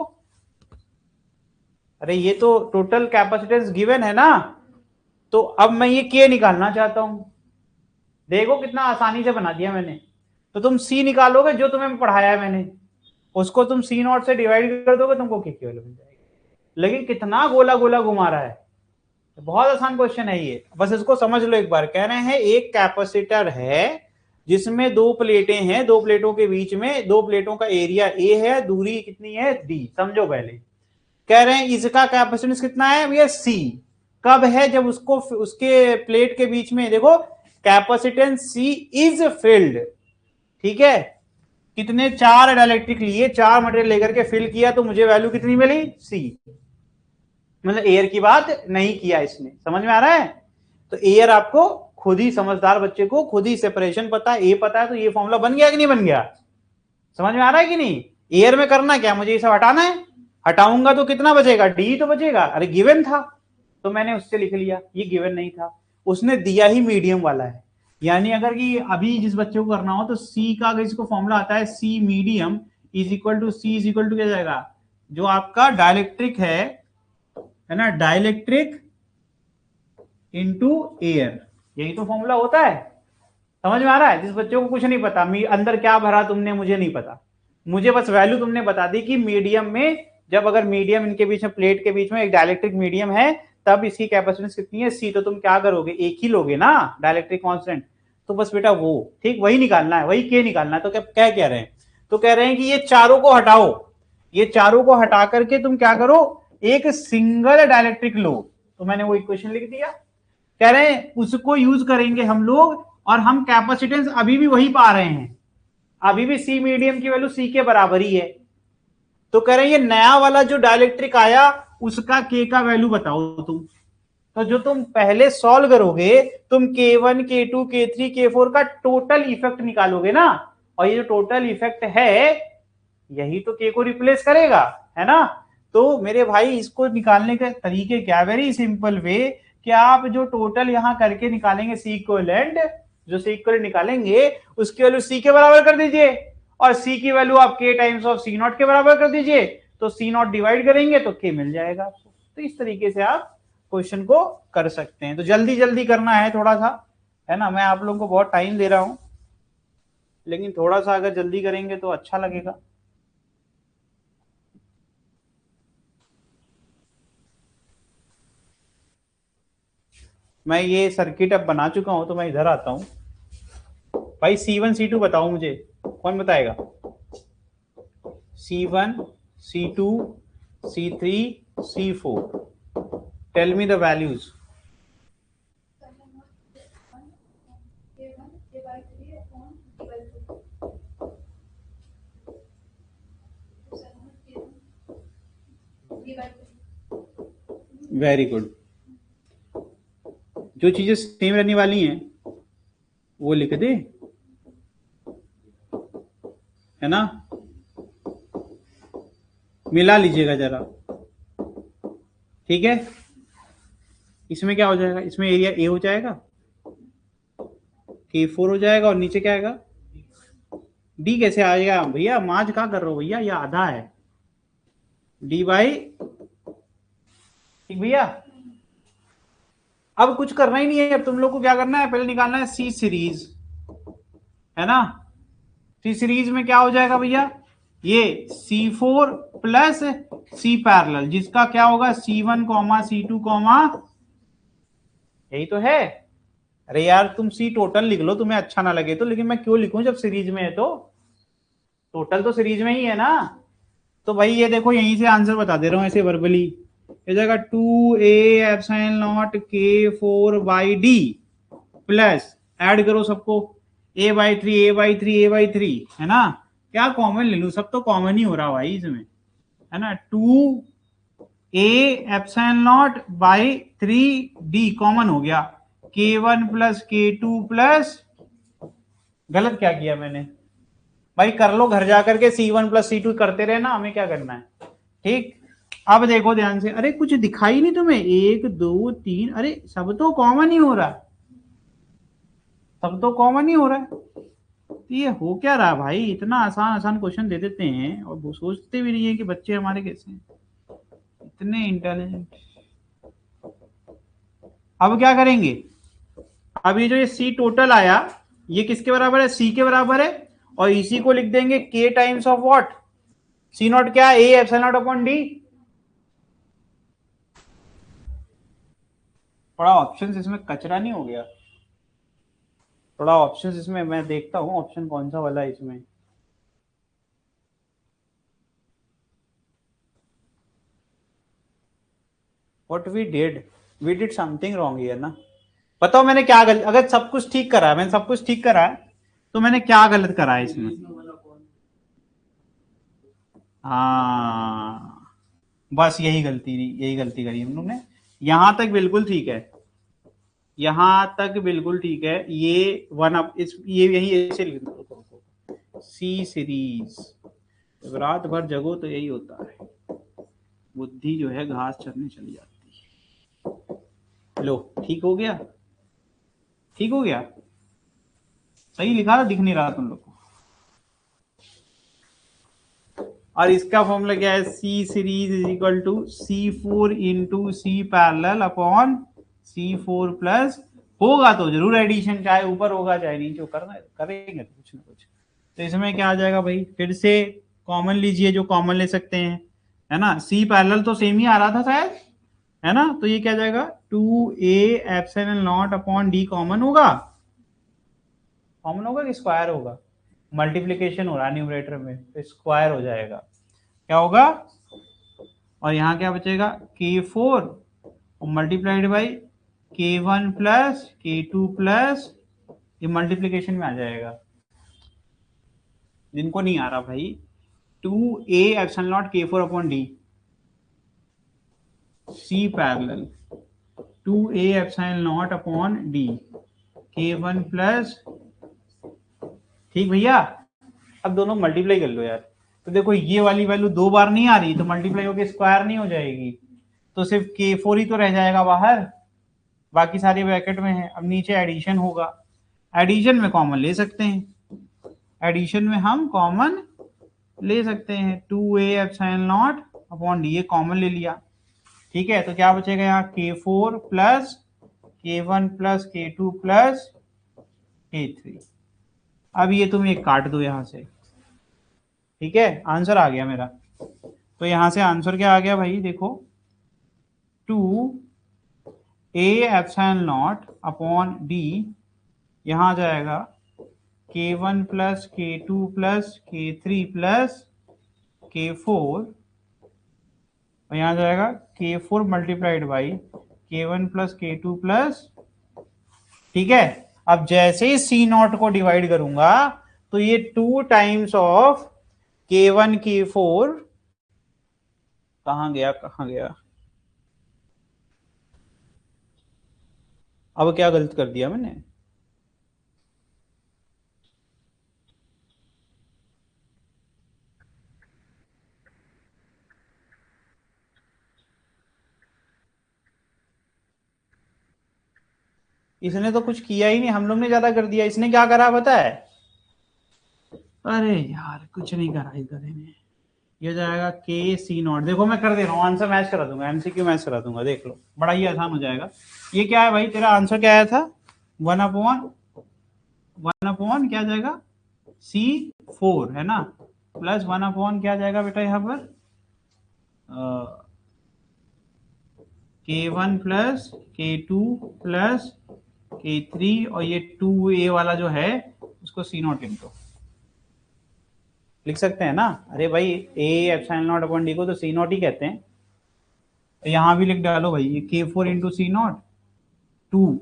अरे ये तो टोटल कैपेसिटेंस गिवन है ना, तो अब मैं ये k निकालना चाहता हूं। देखो कितना आसानी से बना दिया मैंने। तो तुम c निकालोगे, जो तुम्हें पढ़ाया है मैंने, उसको तुम c नॉट से डिवाइड कर दोगे, तुमको k की वैल्यू मिल जाएगी। लेकिन कितना गोला गोला घुमा रहा है, बहुत आसान क्वेश्चन है ये, बस इसको समझ लो एक बार। कह रहे हैं एक कैपेसिटर है जिसमें दो प्लेटें हैं, दो प्लेटों के बीच में, दो प्लेटों का एरिया a है, दूरी कितनी है d, समझो पहले। कह रहे हैं इसका कैपेसिटेंस कितना है भैया? c। कब है? जब उसको उसके प्लेट के बीच में, देखो कैपेसिटेंस c इज फिल्ड, ठीक है? कितने? 4 डाइलेक्ट्रिक लिए, 4 मटेरियल लेकर के फिल किया, तो मुझे वैल्यू कितनी मिली? c। मतलब एयर की बात नहीं किया इसने, समझ में आ रहा है? तो एयर आपको खुद ही, समझदार बच्चे को खुद ही सेपरेशन पता है, ए पता है, तो ये फॉर्मूला बन गया कि नहीं बन गया? समझ में आ रहा है कि नहीं? एयर में करना क्या, मुझे ये सब हटाना है, हटाऊंगा तो कितना बचेगा? डी तो बचेगा। अरे गिवन था तो मैंने उससे लिख लिया, ये गिवन नहीं था, उसने दिया ही मीडियम वाला है। यानी अगर कि अभी जिस बच्चे को करना हो तो सी का अगर इसको फॉर्मूला आता है, C medium is equal to C is equal to क्या जाएगा? जो आपका डाइलेक्ट्रिक है ना, डाइलेक्ट्रिक इनटू एयर, यही तो फॉर्मूला होता है। समझ में आ रहा है? जिस बच्चे को कुछ नहीं पता अंदर क्या भरा तुमने, मुझे नहीं पता, मुझे बस वैल्यू तुमने बता दी कि मीडियम में, जब अगर मीडियम इनके बीच में, प्लेट के बीच में एक डाइलेक्ट्रिक मीडियम है, तब इसकी कैपेसिटेंस कितनी है? सी। तो तुम क्या करोगे? एक ही लोगे ना डाइलेक्ट्रिक कांस्टेंट, तो बस बेटा वो ठीक वही निकालना है, वही के निकालना है। तो क्या कह रहे हैं? तो कह रहे हैं कि ये चारों को हटाओ, ये चारों को हटा करके तुम क्या करो? एक सिंगल डाइलेक्ट्रिक लो। तो मैंने वो इक्वेशन लिख दिया। कह रहे हैं उसको यूज करेंगे हम लोग, और हम कैपेसिटेंस अभी भी वही पा रहे हैं, अभी भी सी मीडियम की वैल्यू सी के बराबर ही है। तो कह रहे हैं ये नया वाला जो डाइलेक्ट्रिक आया, उसका के का वैल्यू बताओ तुम। तो जो तुम पहले सॉल्व करोगे, तुम k1 k2 k3 k4 का टोटल इफेक्ट निकालोगे ना, और ये जो टोटल इफेक्ट है यही तो k को रिप्लेस करेगा, है ना? तो मेरे भाई इसको निकालने के तरीके क्या? वेरी सिंपल वे, कि आप जो टोटल यहां करके निकालेंगे सी इक्विवेलेंट, जो सी इक्विवेलेंट निकालेंगे उसकी वैल्यू सी के बराबर कर दीजिए, और सी की वैल्यू आप k times of C naught के बराबर कर दीजिए, तो सी नॉट डिवाइड करेंगे तो k मिल जाएगा आपको। तो इस तरीके से आप क्वेश्चन को कर सकते हैं। तो जल्दी जल्दी करना है थोड़ा सा, है ना? मैं आप लोगों को बहुत टाइम दे रहा हूं, लेकिन थोड़ा सा अगर जल्दी करेंगे तो अच्छा लगेगा। मैं ये सर्किट अब बना चुका हूं, तो मैं इधर आता हूं। भाई C1 C2 बताओ मुझे, कौन बताएगा? C1 C2 C3 C4, tell me the values. Very good. जो चीजें सेम रहने वाली हैं वो लिख दे, है ना? मिला लीजिएगा जरा, ठीक है? इसमें क्या हो जाएगा? इसमें एरिया ए हो जाएगा, K4 हो जाएगा, और नीचे क्या आएगा? डी। कैसे आएगा भैया? माज क्या कर रहे हो भैया? ये आधा है, डी बाई, ठीक भैया? अब कुछ करना ही नहीं है, अब तुम लोग को क्या करना है? पहले निकालना है सी सीरीज, है ना? सी सीरीज में क्या हो जाएगा भैया? ये C4 प्लस सी पैरेलल, जिसका क्या होगा? C1 C2 यही तो है। अरे यार तुम सी टोटल लिख लो, तुम्हें अच्छा ना लगे तो, लेकिन मैं क्यों लिखूं जब सीरीज में है तो? टोटल तो सीरीज में ही है ना। तो भाई ये देखो यहीं से आंसर बता दे रहा हूँ ऐसे वर्बली, ये जाएगा 2a/0k4/d प्लस, ऐड करो सबको, a/3 a/3 a/3 है ना। क्या कॉमन ले लूं, सब तो कॉमन ही हो रहा भाई इसमें, है ना। 2a/0/3d कॉमन हो गया, k1 प्लस k2 प्लस, गलत क्या किया मैंने भाई, कर लो घर जाकर के, C1 प्लस C2 करते रहे ना, हमें क्या करना है। ठीक, अब देखो ध्यान से, अरे कुछ दिखाई नहीं तुम्हें, 1 2 3, अरे सब तो कॉमन ही हो रहा है, सब तो कॉमन ही हो रहा है। तो ये हो क्या रहा भाई, इतना आसान आसान क्वेश्चन दे देते हैं और वो सोचते भी नहीं है कि बच्चे हमारे कैसे हैं, इतने इंटेलिजेंट। अब क्या करेंगे, अब ये जो ये सी टोटल आया, ये किसके बराबर है, सी के बराबर है, और इसी को लिख देंगे K times of what, C naught क्या है, A epsilon naught upon D. थोड़ा ऑप्शंस इसमें कचरा नहीं हो गया, थोड़ा ऑप्शंस इसमें मैं देखता हूँ ऑप्शन कौन सा वाला है इसमें। What we did something wrong here ना। बताओ मैंने क्या गलत, अगर सब कुछ ठीक करा है, मैंने सब कुछ ठीक करा है, तो मैंने क्या गलत करा है इसमें। हाँ, बस यही गलती करी हम लोग ने। यहां तक बिल्कुल ठीक है, यहां तक बिल्कुल ठीक है, ये वन अप इस ये यही ऐसे लिख दो, सी सीरीज। जब रात भर जगो तो यही होता है, बुद्धि जो है घास चरने चली जाती है। लो ठीक हो गया, ठीक हो गया, सही लिखा था, दिख नहीं रहा तुम लोग को। और इसका फॉर्मूला क्या है, C series is equal to C4 into C parallel upon C4 plus, होगा तो जरूर एडिशन, चाहे ऊपर होगा चाहे नीचे, करना करेंगे तो कुछ ना कुछ। तो इसमें क्या आ जाएगा भाई, फिर से कॉमन लीजिए जो कॉमन ले सकते हैं, है ना। सी पैरेलल तो सेम ही आ रहा था शायद, है ना। तो ये क्या जाएगा, 2a/0 अपॉन डी कॉमन होगा, कॉमन होगा कि स्क्वायर होगा, मल्टीप्लीकेशन हो रहा है न्यूमरेटर में तो स्क्वायर हो जाएगा, क्या होगा, और यहाँ क्या बचेगा, k4 और multiplied by k1 plus k2 plus, ये मल्टीप्लीकेशन में आ जाएगा, जिनको नहीं आ रहा भाई, 2a/0 k4 upon D, C parallel 2a/0 upon D, k1 plus, ठीक भैया। अब दोनों मल्टीप्लाई कर लो यार, तो देखो ये वाली वैल्यू दो बार नहीं आ रही, तो मल्टीप्लाई होकर स्क्वायर नहीं हो जाएगी, तो सिर्फ k4 ही तो रह जाएगा बाहर, बाकी सारी ब्रैकेट में है। अब नीचे एडिशन होगा, एडिशन में कॉमन ले सकते हैं, एडिशन में हम कॉमन ले सकते हैं, 2a/0 अपॉन डी, ये कॉमन ले लिया, ठीक है। तो क्या बचेगा यहाँ, k4 plus k1 plus k2 plus k3। अब ये तुम एक काट दो यहां से, ठीक है, आंसर आ गया मेरा। तो यहां से आंसर क्या आ गया भाई, देखो 2a/0 अपॉन डी, यहां आ जाएगा k1 plus k2 plus k3 plus k4, और यहां जाएगा k4 multiplied by k1 plus k2 plus, ठीक है। अब जैसे ही सी नॉट को डिवाइड करूंगा तो ये 2 टाइम्स ऑफ k1 k4, कहां गया कहां गया, अब क्या गलत कर दिया मैंने, इसने तो कुछ किया ही नहीं, हम लोग ने ज्यादा कर दिया, इसने क्या करा पता है, अरे यार कुछ नहीं करा इस गधे ने। ये जाएगा के सी नॉट, देखो मैं कर दे रहा हूँ, आंसर मैच करा दूंगा, एमसीक्यू मैच करा दूंगा, देख लो बड़ा ही आसान हो जाएगा। ये क्या है भाई, तेरा आंसर क्या आया था, 1/1 क्या जाएगा, C4 है ना, प्लस 1/, क्या जाएगा बेटा यहाँ पर, k1 plus k2 plus k3, और ये 2a वाला जो है उसको C0 लिख दो, लिख सकते हैं ना। अरे भाई ए एप्सिलॉन नॉट अपॉन डी को तो सी नॉट ही कहते हैं, तो यहाँ भी लिख डालो भाई, ये K four into C naught, two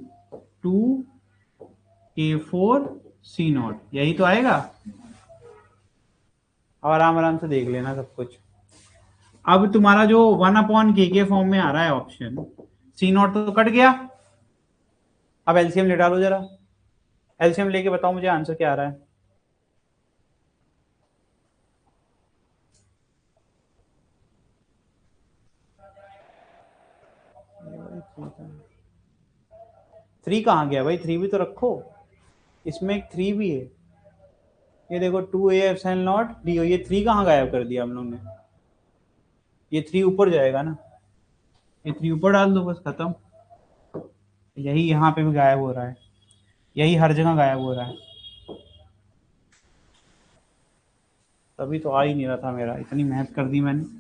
two K four C naught, यही तो आएगा। और आराम आराम से देख लेना सब कुछ। अब तुम्हारा जो वन अपॉन के फॉर्म में आ रहा है ऑप्शन, सी नॉट तो कट गया। अब एलसीएम ले डालो जरा, एलसीएम लेके बताओ मुझे आंसर क्या आ रहा है। थ्री कहाँ गया भाई, थ्री भी तो रखो, इसमें एक थ्री भी है, ये देखो two A epsilon naught D, ये थ्री कहाँ गायब कर दिया हम लोग ने, ये थ्री ऊपर जाएगा ना, ये थ्री ऊपर डाल दो बस खत्म। यही यहाँ पे भी गायब हो रहा है, यही हर जगह गायब हो रहा है, तभी तो आ ही नहीं रहा था मेरा, इतनी मेहनत कर दी मैंने।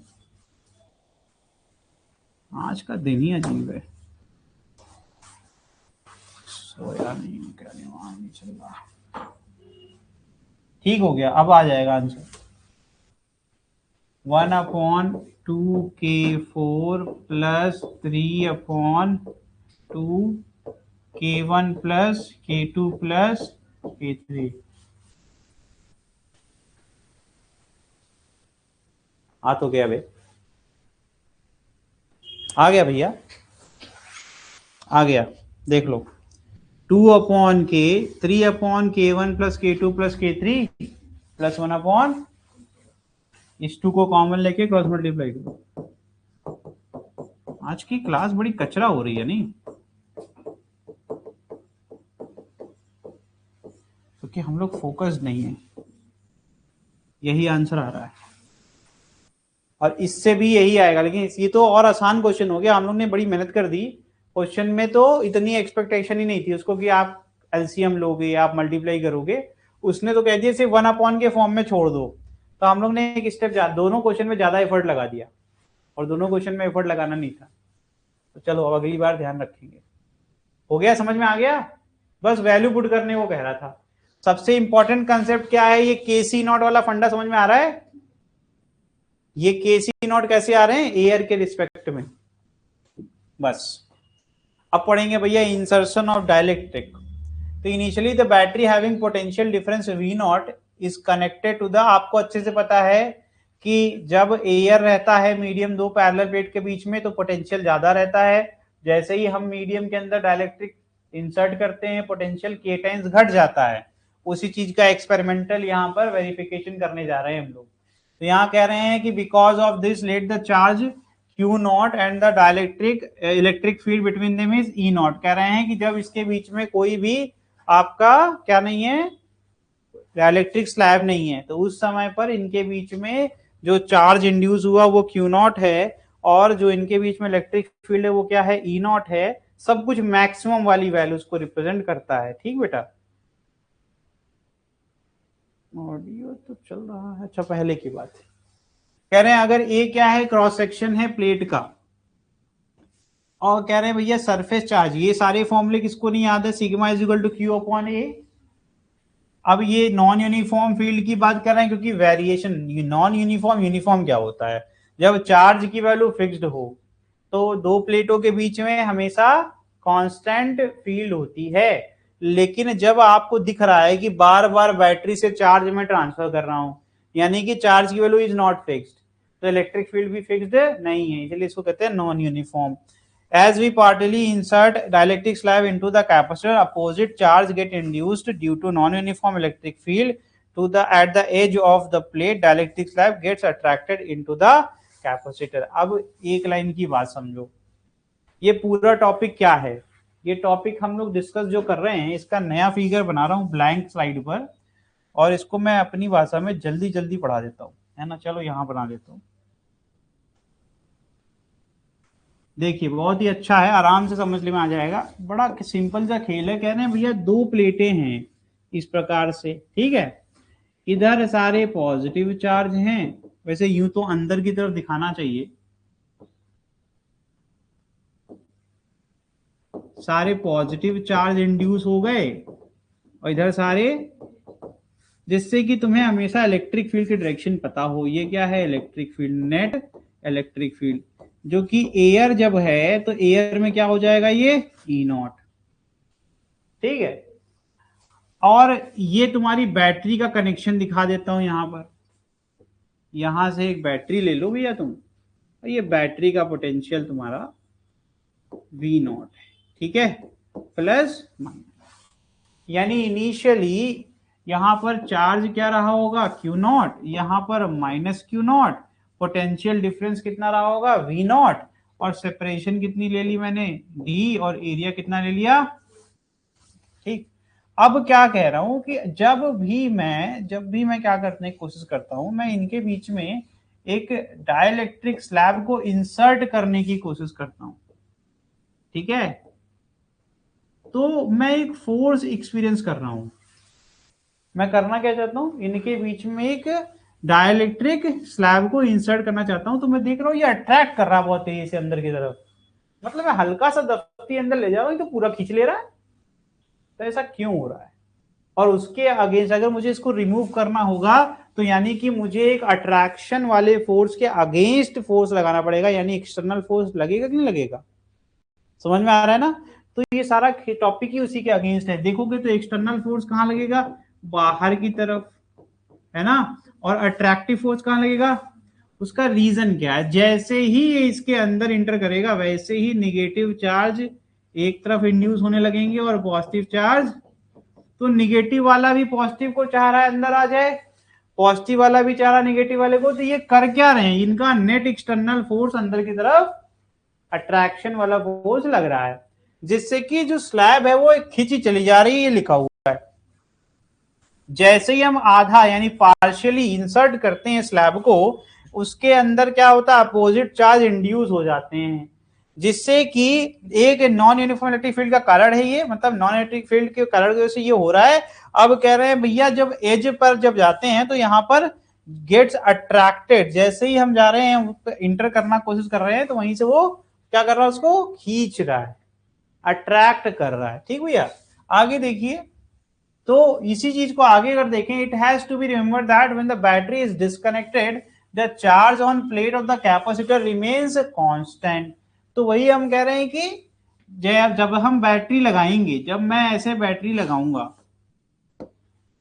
आज का दिन ही अजीब है, सोया नहीं, क्या दिमाग नहीं चल रहा। ठीक हो गया, अब आ जाएगा answer, one upon two K four plus three upon two के वन प्लस के टू प्लस के थ्री। आ तो गया भाई, आ गया भैया, आ गया, देख लो, टू अपॉन के, थ्री अपॉन के वन प्लस के टू प्लस के थ्री प्लस वन अपॉन, इस टू को कॉमन लेके क्रॉस मल्टीप्लाई करो। आज की क्लास बड़ी कचरा हो रही है नहीं, क्योंकि हम लोग फोकस्ड नहीं है, यही आंसर आ रहा है, और इससे भी यही आएगा, लेकिन ये तो और आसान क्वेश्चन हो गया, हम लोग ने बड़ी मेहनत कर दी क्वेश्चन में, तो इतनी एक्सपेक्टेशन ही नहीं थी उसको कि आप एलसीएम लोगे, आप मल्टीप्लाई करोगे, उसने तो कह दिया सिर्फ वन अपॉन के फॉर्म में छोड़ दो, तो हम लोग ने एक स्टेप दोनों क्वेश्चन में ज्यादा एफर्ट लगा दिया, और दोनों क्वेश्चन में एफर्ट लगाना नहीं था, तो चलो अब अगली बार ध्यान रखेंगे। हो गया, समझ में आ गया, बस वैल्यू पुट करने को कह रहा था। सबसे इंपॉर्टेंट कंसेप्ट क्या है, ये के सी नॉट वाला फंडा समझ में आ रहा है, ये के सी नॉट कैसे आ रहे हैं, एयर के रिस्पेक्ट में, बस। अब पढ़ेंगे भैया इंसर्शन ऑफ डाइलेक्ट्रिक। तो initially the battery having potential difference V naught is connected to the, आपको अच्छे से पता है कि जब एयर रहता है मीडियम दो पैरेलल प्लेट के बीच में तो पोटेंशियल ज्यादा रहता है, जैसे ही हम मीडियम के अंदर डाइलेक्ट्रिक इंसर्ट करते हैं पोटेंशियल के टाइम्स घट जाता है, उसी चीज का एक्सपेरिमेंटल यहाँ पर वेरिफिकेशन करने जा रहे हैं हम लोग। तो यहाँ कह रहे हैं कि because of this let the charge Q not and the dielectric electric field between them is E not, कह रहे हैं कि जब इसके बीच में कोई भी आपका क्या नहीं है, डाइलेक्ट्रिक स्लैब नहीं है, तो उस समय पर इनके बीच में जो चार्ज इंड्यूस हुआ वो Q नॉट है, और जो इनके बीच में इलेक्ट्रिक फील्ड है वो क्या है, E नॉट है, सब कुछ मैक्सिमम वाली वैल्यूज को रिप्रेजेंट करता है। ठीक बेटा, ऑडियो तो चल रहा है, अच्छा पहले की बात है। कह रहे हैं अगर ए क्या है, क्रॉस सेक्शन है प्लेट का, और कह रहे हैं भैया सरफेस चार्ज, ये सारे फॉर्मूले किसको नहीं याद है, sigma is equal to Q upon A. अब ये नॉन यूनिफॉर्म फील्ड की बात कर रहे हैं, क्योंकि वेरिएशन, नॉन यूनिफॉर्म, यूनिफॉर्म क्या होता है, जब चार्ज की वैल्यू फिक्स्ड हो तो दो प्लेटों के बीच में हमेशा कांस्टेंट फील्ड होती है, लेकिन जब आपको दिख रहा है कि बार बार बैटरी से चार्ज में ट्रांसफर कर रहा हूं, यानी कि चार्ज की वैल्यू इज नॉट फिक्स्ड, तो इलेक्ट्रिक फील्ड भी फिक्स्ड नहीं है, इसलिए इसको कहते हैं non uniform. As we partly insert dielectric slab into the capacitor, opposite charge get induced due to non-uniform electric field to the at the edge of the plate. Dielectric slab gets attracted into the capacitor. अब एक line की बात समझो, ये पूरा topic क्या है, ये टॉपिक हम लोग डिस्कस जो कर रहे हैं, इसका नया फिगर बना रहा हूँ ब्लैंक स्लाइड पर, और इसको मैं अपनी भाषा में जल्दी जल्दी पढ़ा देता हूँ, है ना। चलो यहाँ बना देता हूँ, देखिए बहुत ही अच्छा है, आराम से समझ में आ जाएगा, बड़ा सिंपल सा खेल है। कह रहे हैं भैया दो प्लेटें हैं इस प्रकार से, ठीक है, इधर सारे पॉजिटिव चार्ज हैं, वैसे यूं तो अंदर की तरफ दिखाना चाहिए, सारे पॉजिटिव चार्ज इंड्यूस हो गए, और इधर सारे जिससे कि तुम्हें हमेशा इलेक्ट्रिक फील्ड की डायरेक्शन पता हो। ये क्या है? Electric field, net electric field, जो कि एयर जब है तो एयर में क्या हो जाएगा? ये ई नॉट। ठीक है, और ये तुम्हारी बैटरी का कनेक्शन दिखा देता हूं यहां पर। यहां से एक बैटरी ले लो भैया तुम, ये बैटरी का पोटेंशियल तुम्हारा वी नॉट है। ठीक है, प्लस माइनस, यानी इनिशियली यहां पर चार्ज क्या रहा होगा? क्यू नॉट, यहां पर minus Q not, potential difference कितना रहा होगा? वी नॉट, और सेपरेशन कितनी ले ली मैंने? डी, और एरिया कितना ले लिया? ठीक। अब क्या कह रहा हूं कि जब भी मैं क्या करने की कोशिश करता हूं, मैं इनके बीच में एक डाइलेक्ट्रिक स्लैब को इंसर्ट करने की कोशिश करता हूं। ठीक है, तो मैं एक फोर्स एक्सपीरियंस कर रहा हूं। मैं करना क्या चाहता हूं? इनके बीच में एक डाइलेक्ट्रिक स्लैब को इंसर्ट करना चाहता हूं। तो मैं देख रहा हूं ये अट्रैक्ट कर रहा है बहुत तेजी से अंदर की तरफ। मतलब मैं हल्का सा दफ्ती अंदर ले जा रहा हूं तो पूरा खींच ले रहा है। तो ऐसा क्यों हो रहा है? और उसके अगेंस्ट अगर मुझे इसको रिमूव करना होगा तो यानी कि मुझे एक अट्रैक्शन वाले फोर्स के अगेंस्ट फोर्स लगाना पड़ेगा, यानी एक्सटर्नल फोर्स लगेगा कि नहीं लगेगा? समझ में आ रहा है ना? तो ये सारा टॉपिक ही उसी के अगेंस्ट है। देखोगे तो एक्सटर्नल फोर्स कहां लगेगा? बाहर की तरफ, है ना? और अट्रैक्टिव फोर्स कहां लगेगा? उसका रीजन क्या है? जैसे ही ये इसके अंदर इंटर करेगा वैसे ही निगेटिव चार्ज एक तरफ इंड्यूस होने लगेंगे और पॉजिटिव चार्ज। तो निगेटिव वाला भी पॉजिटिव को चाह रहा है अंदर आ जाए, पॉजिटिव वाला भी चाह रहा है निगेटिव वाले को। तो ये कर क्या रहे हैं? इनका नेट एक्सटर्नल फोर्स अंदर की तरफ अट्रैक्शन वाला फोर्स लग रहा है, जिससे कि जो स्लैब है वो खींची चली जा रही है, लिखा हुआ है। जैसे ही हम आधा यानी पार्शियली इंसर्ट करते हैं स्लैब को, उसके अंदर क्या होता है? अपोजिट चार्ज इंड्यूस हो जाते हैं, जिससे कि एक नॉन यूनिफॉर्म इलेक्ट्रिक फील्ड का कारण है ये, मतलब नॉन इलेक्ट्रिक फील्ड के कारण की वजह से ये हो रहा है। अब कह रहे हैं भैया जब एज पर जब जाते हैं तो यहां पर गेट्स अट्रैक्टेड, जैसे ही हम जा रहे हैं इंटर करना कोशिश कर रहे हैं तो वहीं से वो क्या कर रहा है? उसको खींच रहा है, अट्रैक्ट कर रहा है। ठीक भैया, आगे देखिए। तो इसी चीज को आगे अगर देखें, it has to be remember that when the battery is disconnected the charge on plate of the capacitor remains constant. तो वही हम कह रहे हैं कि जब हम बैटरी लगाएंगे, जब मैं ऐसे बैटरी लगाऊंगा,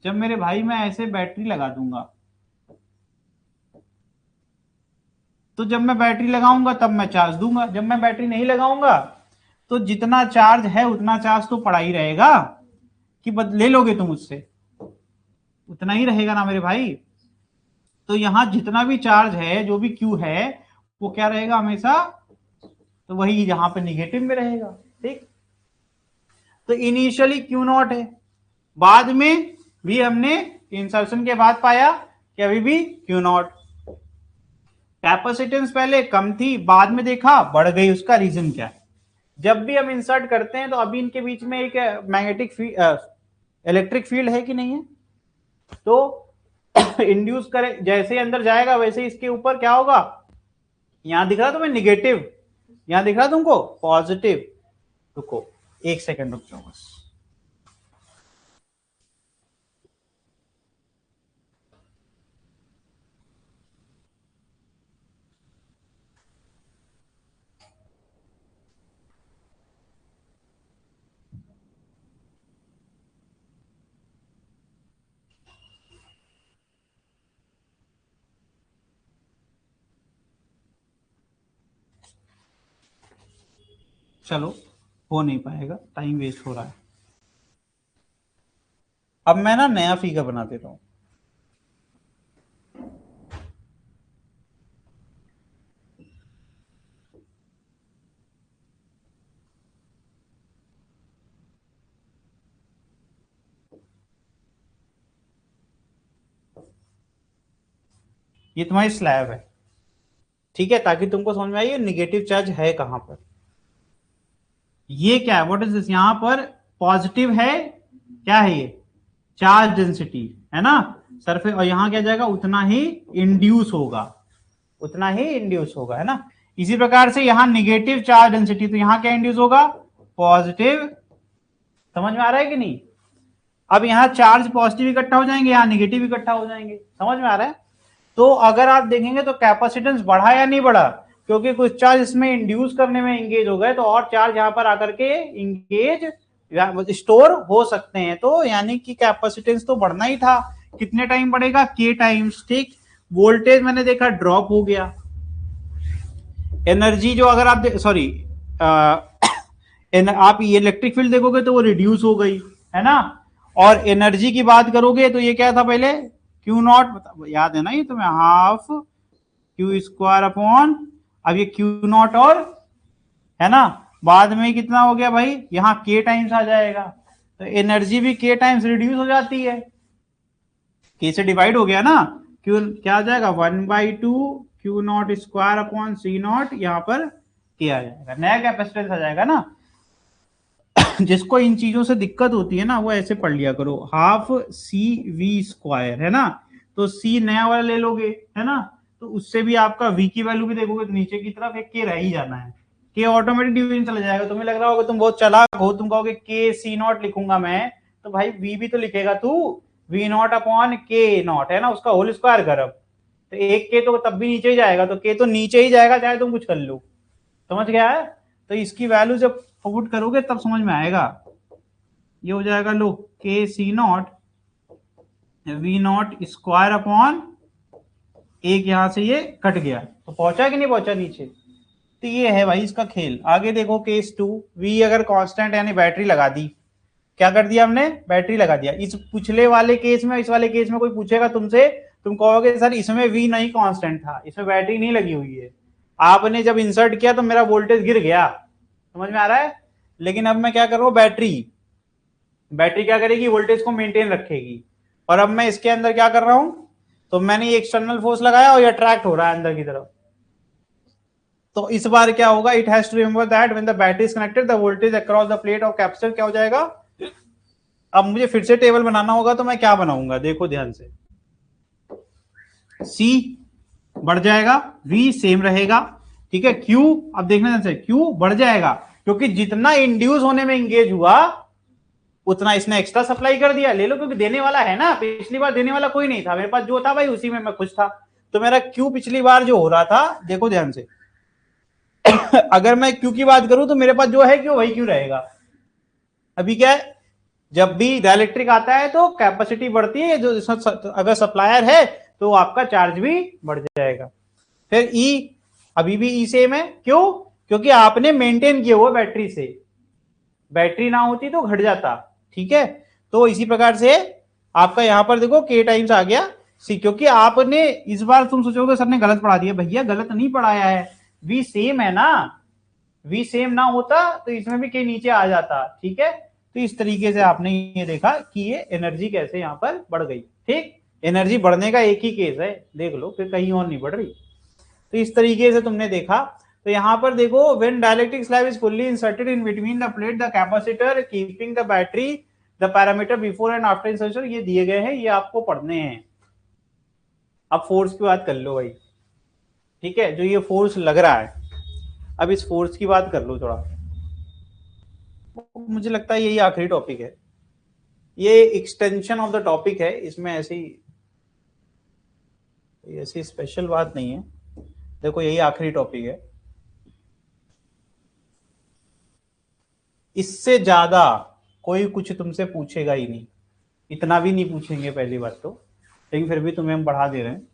जब मेरे भाई मैं ऐसे बैटरी लगा दूंगा, तो जब मैं बैटरी लगाऊंगा तब मैं चार्ज दूंगा। जब मैं बैटरी नहीं लगाऊंगा तो जितना चार्ज है उतना चार्ज तो पड़ा ही रहेगा, कि ले लोगे तुम उससे, उतना ही रहेगा ना मेरे भाई। तो यहां जितना भी चार्ज है, जो भी क्यू है, वो क्या रहेगा हमेशा? तो वही यहां पे निगेटिव में रहेगा। ठीक, तो इनिशियली क्यू नॉट है, बाद में भी हमने इंसर्शन के बाद पाया कि अभी भी क्यू नॉट। कैपेसिटेंस पहले कम थी, बाद में देखा बढ़ गई। उसका रीजन क्या है? जब भी हम इंसर्ट करते हैं तो अभी इनके बीच में एक मैग्नेटिक इलेक्ट्रिक फील्ड है कि नहीं है? तो इंड्यूस करे, जैसे ही अंदर जाएगा वैसे ही इसके ऊपर क्या होगा? यहां दिख रहा तुम्हें निगेटिव, यहां दिख रहा तुमको पॉजिटिव। रुको एक सेकंड, रुक जाओ बस। चलो, हो नहीं पाएगा, टाइम वेस्ट हो रहा है। अब मैं ना नया फिगर बना देता हूं। ये तुम्हारी स्लैब है, ठीक है, ताकि तुमको समझ में आइए निगेटिव चार्ज है कहां पर। ये क्या है? What is this? यहां पर पॉजिटिव है, क्या है ये? चार्ज डेंसिटी, है ना, सरफेस। और यहां क्या जाएगा? उतना ही इंड्यूस होगा, उतना ही इंड्यूस होगा, है ना। इसी प्रकार से यहां निगेटिव चार्ज डेंसिटी, तो यहां क्या इंड्यूस होगा? पॉजिटिव। समझ में आ रहा है कि नहीं? अब यहाँ चार्ज पॉजिटिव इकट्ठा हो जाएंगे, यहाँ निगेटिव इकट्ठा हो जाएंगे, समझ में आ रहा है। तो अगर आप देखेंगे तो कैपेसिटेंस बढ़ा या नहीं बढ़ा, क्योंकि कुछ चार्ज इसमें इंड्यूस करने में इंगेज हो गए, तो और चार्ज यहाँ पर आकर के इंगेज स्टोर हो सकते हैं। तो यानी कि कैपेसिटेंस तो बढ़ना ही था। कितने टाइम बढ़ेगा, के टाइम्स, ठीक। वोल्टेज मैंने देखा ड्रॉप हो गया। एनर्जी जो अगर आप सॉरी आप इलेक्ट्रिक फील्ड देखोगे तो वो रिड्यूस हो गई, है ना। और एनर्जी की बात करोगे तो ये क्या था पहले, क्यू नॉट, याद है ना ये तुम्हें, हाफ क्यू स्क्वायर अपॉन, अब ये क्यू नॉट और, है ना, बाद में कितना हो गया भाई, यहाँ के टाइम्स आ जाएगा, तो एनर्जी भी के टाइम्स रिड्यूस हो जाती है, के से डिवाइड हो गया ना, क्यू क्या आ जाएगा 1/2 Q naught square upon C naught, यहाँ पर के आ जाएगा, नया कैपेसिटेंस आ जाएगा ना। जिसको इन चीजों से दिक्कत होती है ना वो ऐसे पढ़ लिया करो, हाफ सी वी स्क्वायर, है ना, तो सी नया वाला ले लोगे, है ना, तो उससे भी आपका वी की वैल्यू भी देखोगे तो नीचे की तरफ एक के रह ही जाना है, के ऑटोमेटिक डिवीजन चला जाएगा। तुम्हें लग रहा होगा तुम बहुत चालाक हो, तुम कहोगे के सी नॉट लिखूंगा मैं, तो भाई वी भी तो लिखेगा तू, वी नॉट अपॉन के नॉट, है ना, उसका होल स्क्वायर कर, अब तो एक के तो तब भी नीचे ही जाएगा, तो के तो नीचे ही जाएगा चाहे तुम कुछ कर लो, समझ गया है। तो इसकी वैल्यू जब पुट करोगे तब समझ में आएगा। ये हो जाएगा, लो, K C naught V naught square upon, एक यहां से ये कट गया तो पहुंचा कि नहीं पहुंचा नीचे। तो ये है भाई इसका खेल। आगे देखो केस 2, वी अगर कांस्टेंट यानी बैटरी लगा दी, क्या कर दिया हमने, बैटरी लगा दिया। इस पिछले वाले केस में, इस वाले केस में कोई पूछेगा तुमसे, तुम कहोगे सर इसमें वी नहीं कांस्टेंट था, इसमें बैटरी नहीं लगी हुई है, आपने जब इंसर्ट किया तो मेरा वोल्टेज गिर गया, समझ में आ रहा है। लेकिन अब मैं क्या कर रहा हूं, बैटरी क्या करेगी, वोल्टेज को मेंटेन रखेगी। और अब मैं इसके अंदर क्या कर रहा हूं, तो मैंने ये एक्सटर्नल फोर्स लगाया और ये अट्रैक्ट हो रहा है अंदर की तरफ। तो इस बार क्या होगा, it has to remember that when the battery is connected the voltage across the plate of capacitor क्या हो जाएगा। अब मुझे फिर से टेबल बनाना होगा, तो मैं क्या बनाऊंगा, देखो ध्यान से, सी बढ़ जाएगा, वी सेम रहेगा, ठीक है, क्यू, अब देखना ध्यान से, क्यू बढ़ जाएगा क्योंकि जितना इंड्यूस होने में इंगेज हुआ उतना इसने एक्स्ट्रा सप्लाई कर दिया, ले लो, क्योंकि देने वाला है ना, पिछली बार देने वाला कोई नहीं था, मेरे पास जो था भाई उसी में मैं खुश था। तो मेरा क्यू पिछली बार जो हो रहा था, देखो ध्यान से, अगर मैं क्यू की बात करूं तो मेरे पास जो है क्यू वही क्यू रहेगा। अभी क्या है, जब भी डाइलेक्ट्रिक आता है तो कैपेसिटी बढ़ती है, जो अगर सप्लायर है तो आपका चार्ज भी बढ़ जाएगा। फिर ई, अभी भी ई सेम है, क्यों, क्योंकि आपने मेंटेन किया हुआ बैटरी से, बैटरी ना होती तो घट जाता, ठीक है। तो इसी प्रकार से आपका यहां पर देखो के टाइम्स आ गया सी, क्योंकि आपने इस बार तुम सोचोगे सर ने गलत पढ़ा दिया, भैया गलत नहीं पढ़ाया है, वी सेम है ना, वी सेम ना होता तो इसमें भी के नीचे आ जाता, ठीक है। तो इस तरीके से आपने ये देखा कि ये एनर्जी कैसे यहां पर बढ़ गई, ठीक। एनर्जी बढ़ने का एक ही केस है, देख लो, फिर कहीं और नहीं बढ़ रही। तो इस तरीके से तुमने देखा। तो यहां पर देखो, when dielectric slab is fully inserted in between the plate the capacitor keeping the battery the parameter before and after insertion, ये दिए गए हैं, ये आपको पढ़ने हैं। अब फोर्स की बात कर लो भाई, ठीक है, जो ये फोर्स लग रहा है, अब इस फोर्स की बात कर लो थोड़ा। मुझे लगता है यही आखिरी टॉपिक है, ये एक्सटेंशन ऑफ द टॉपिक है, इसमें ऐसी स्पेशल बात नहीं है। देखो यही आखिरी टॉपिक है, इससे ज्यादा कोई कुछ तुमसे पूछेगा ही नहीं, इतना भी नहीं पूछेंगे पहली बात तो, लेकिन फिर भी तुम्हें हम बढ़ा दे रहे हैं।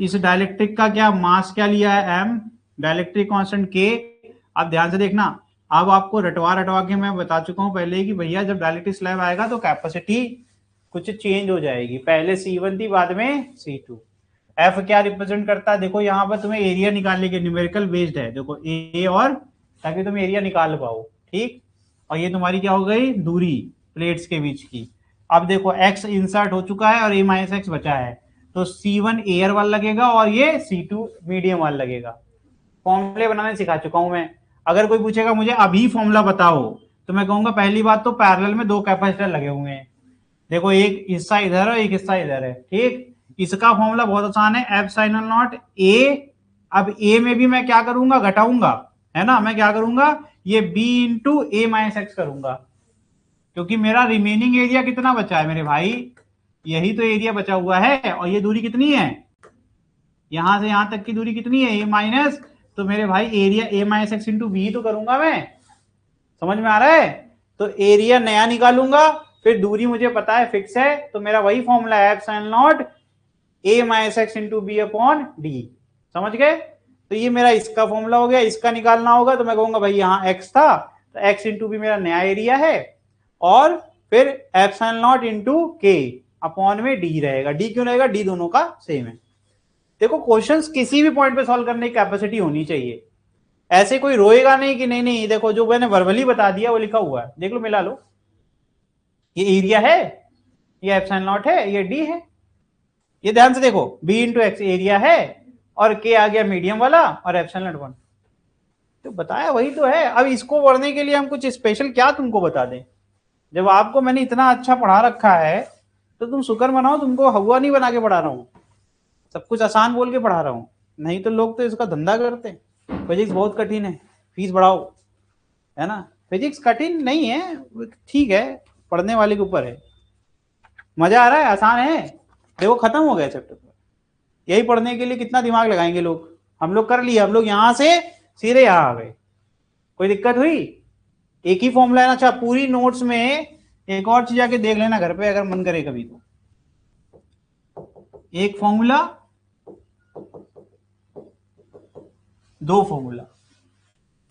इस डाइलेक्ट्रिक का क्या मास क्या लिया है, एम, डाइलेक्ट्रिक कांस्टेंट के। आप ध्यान से देखना, अब आपको रटवा के मैं बता चुका हूं पहले कि भैया जब डाइलेक्ट्रिक स्लैब आएगा तो कैपेसिटी कुछ चेंज हो जाएगी, पहले C1 थी बाद में C2। एफ क्या रिप्रेजेंट करता है, देखो यहाँ पर तुम्हें एरिया निकालने के न्यूमेरिकल बेस्ड है, देखो ए और, ताकि तुम एरिया निकाल पाओ, ठीक। और ये तुम्हारी क्या हो गई, दूरी प्लेट्स के बीच की। अब देखो एक्स इंसर्ट हो चुका है और ए माइनस एक्स बचा है, तो C1 एयर वाला लगेगा और ये C2 मीडियम वाला लगेगा। फॉर्मूले बनाने सिखा चुका हूं मैं, अगर कोई पूछेगा मुझे अभी फॉर्मूला बताओ तो मैं कहूंगा पहली बात तो पैरेलल में दो कैपेसिटर लगे हुए हैं, देखो एक हिस्सा इधर है एक हिस्सा इधर है, ठीक। इसका फॉर्मूला बहुत आसान है, एफ साइन नॉट ए। अब ए में भी मैं क्या करूंगा, घटाऊंगा, है ना, मैं क्या करूंगा, ये बी इंटू ए माइनस एक्स करूंगा, क्योंकि मेरा रिमेनिंग एरिया कितना बचा है मेरे भाई, यही तो एरिया बचा हुआ है, और ये दूरी कितनी है, यहां से यहां तक की दूरी कितनी है, ए माइनस, तो मेरे भाई area A minus x into B तो करूंगा मैं, समझ में आ रहा है। तो एरिया नया निकालूंगा, फिर दूरी मुझे पता है फिक्स है, तो मेरा वही फॉर्मूला है epsilon naught A minus x into B upon D, समझ गए। तो ये मेरा इसका फॉर्मूला हो गया, इसका निकालना होगा तो मैं कहूंगा भाई यहाँ एक्स था, तो एक्स इंटू बी मेरा नया एरिया है, और फिर एप्सिलॉन नॉट इंटू के अपॉन में डी रहेगा। डी क्यों रहेगा, डी दोनों का सेम है। देखो क्वेश्चंस किसी भी पॉइंट पे सॉल्व करने की कैपेसिटी होनी चाहिए, ऐसे कोई रोएगा नहीं कि नहीं नहीं देखो जो मैंने वर्बली बता दिया वो लिखा हुआ है, देख लो मिला लो, ये एरिया है, ये एप्सिलॉन नॉट है, ये डी है, ये ध्यान से देखो बी इंटू एक्स एरिया है, और के आ गया मीडियम वाला, और एप्सिलॉन नॉट 1, तो बताया वही तो है। अब इसको पढ़ने के लिए हम कुछ स्पेशल क्या तुमको बता दें, जब आपको मैंने इतना अच्छा पढ़ा रखा है तो तुम शुक्र मनाओ, तुमको हवा नहीं बना के पढ़ा रहा हूँ, सब कुछ आसान बोल के पढ़ा रहा हूँ, नहीं तो लोग तो इसका धंधा करते हैं, फिजिक्स बहुत कठिन है, फीस बढ़ाओ, है ना। फिजिक्स कठिन नहीं है, ठीक है, पढ़ने वाले के ऊपर है, मजा आ रहा है, आसान है, देखो खत्म हो गया चैप्टर, यही पढ़ने के लिए कितना दिमाग लगाएंगे लोग, हम लोग कर लिए, हम लोग यहां से सीधे यहां आ गए, कोई दिक्कत हुई, एक ही फॉर्मूला है ना। अच्छा पूरी नोट्स में एक और चीज आके देख लेना घर पे अगर मन करे कभी तो, एक फॉर्मूला दो फॉर्मूला,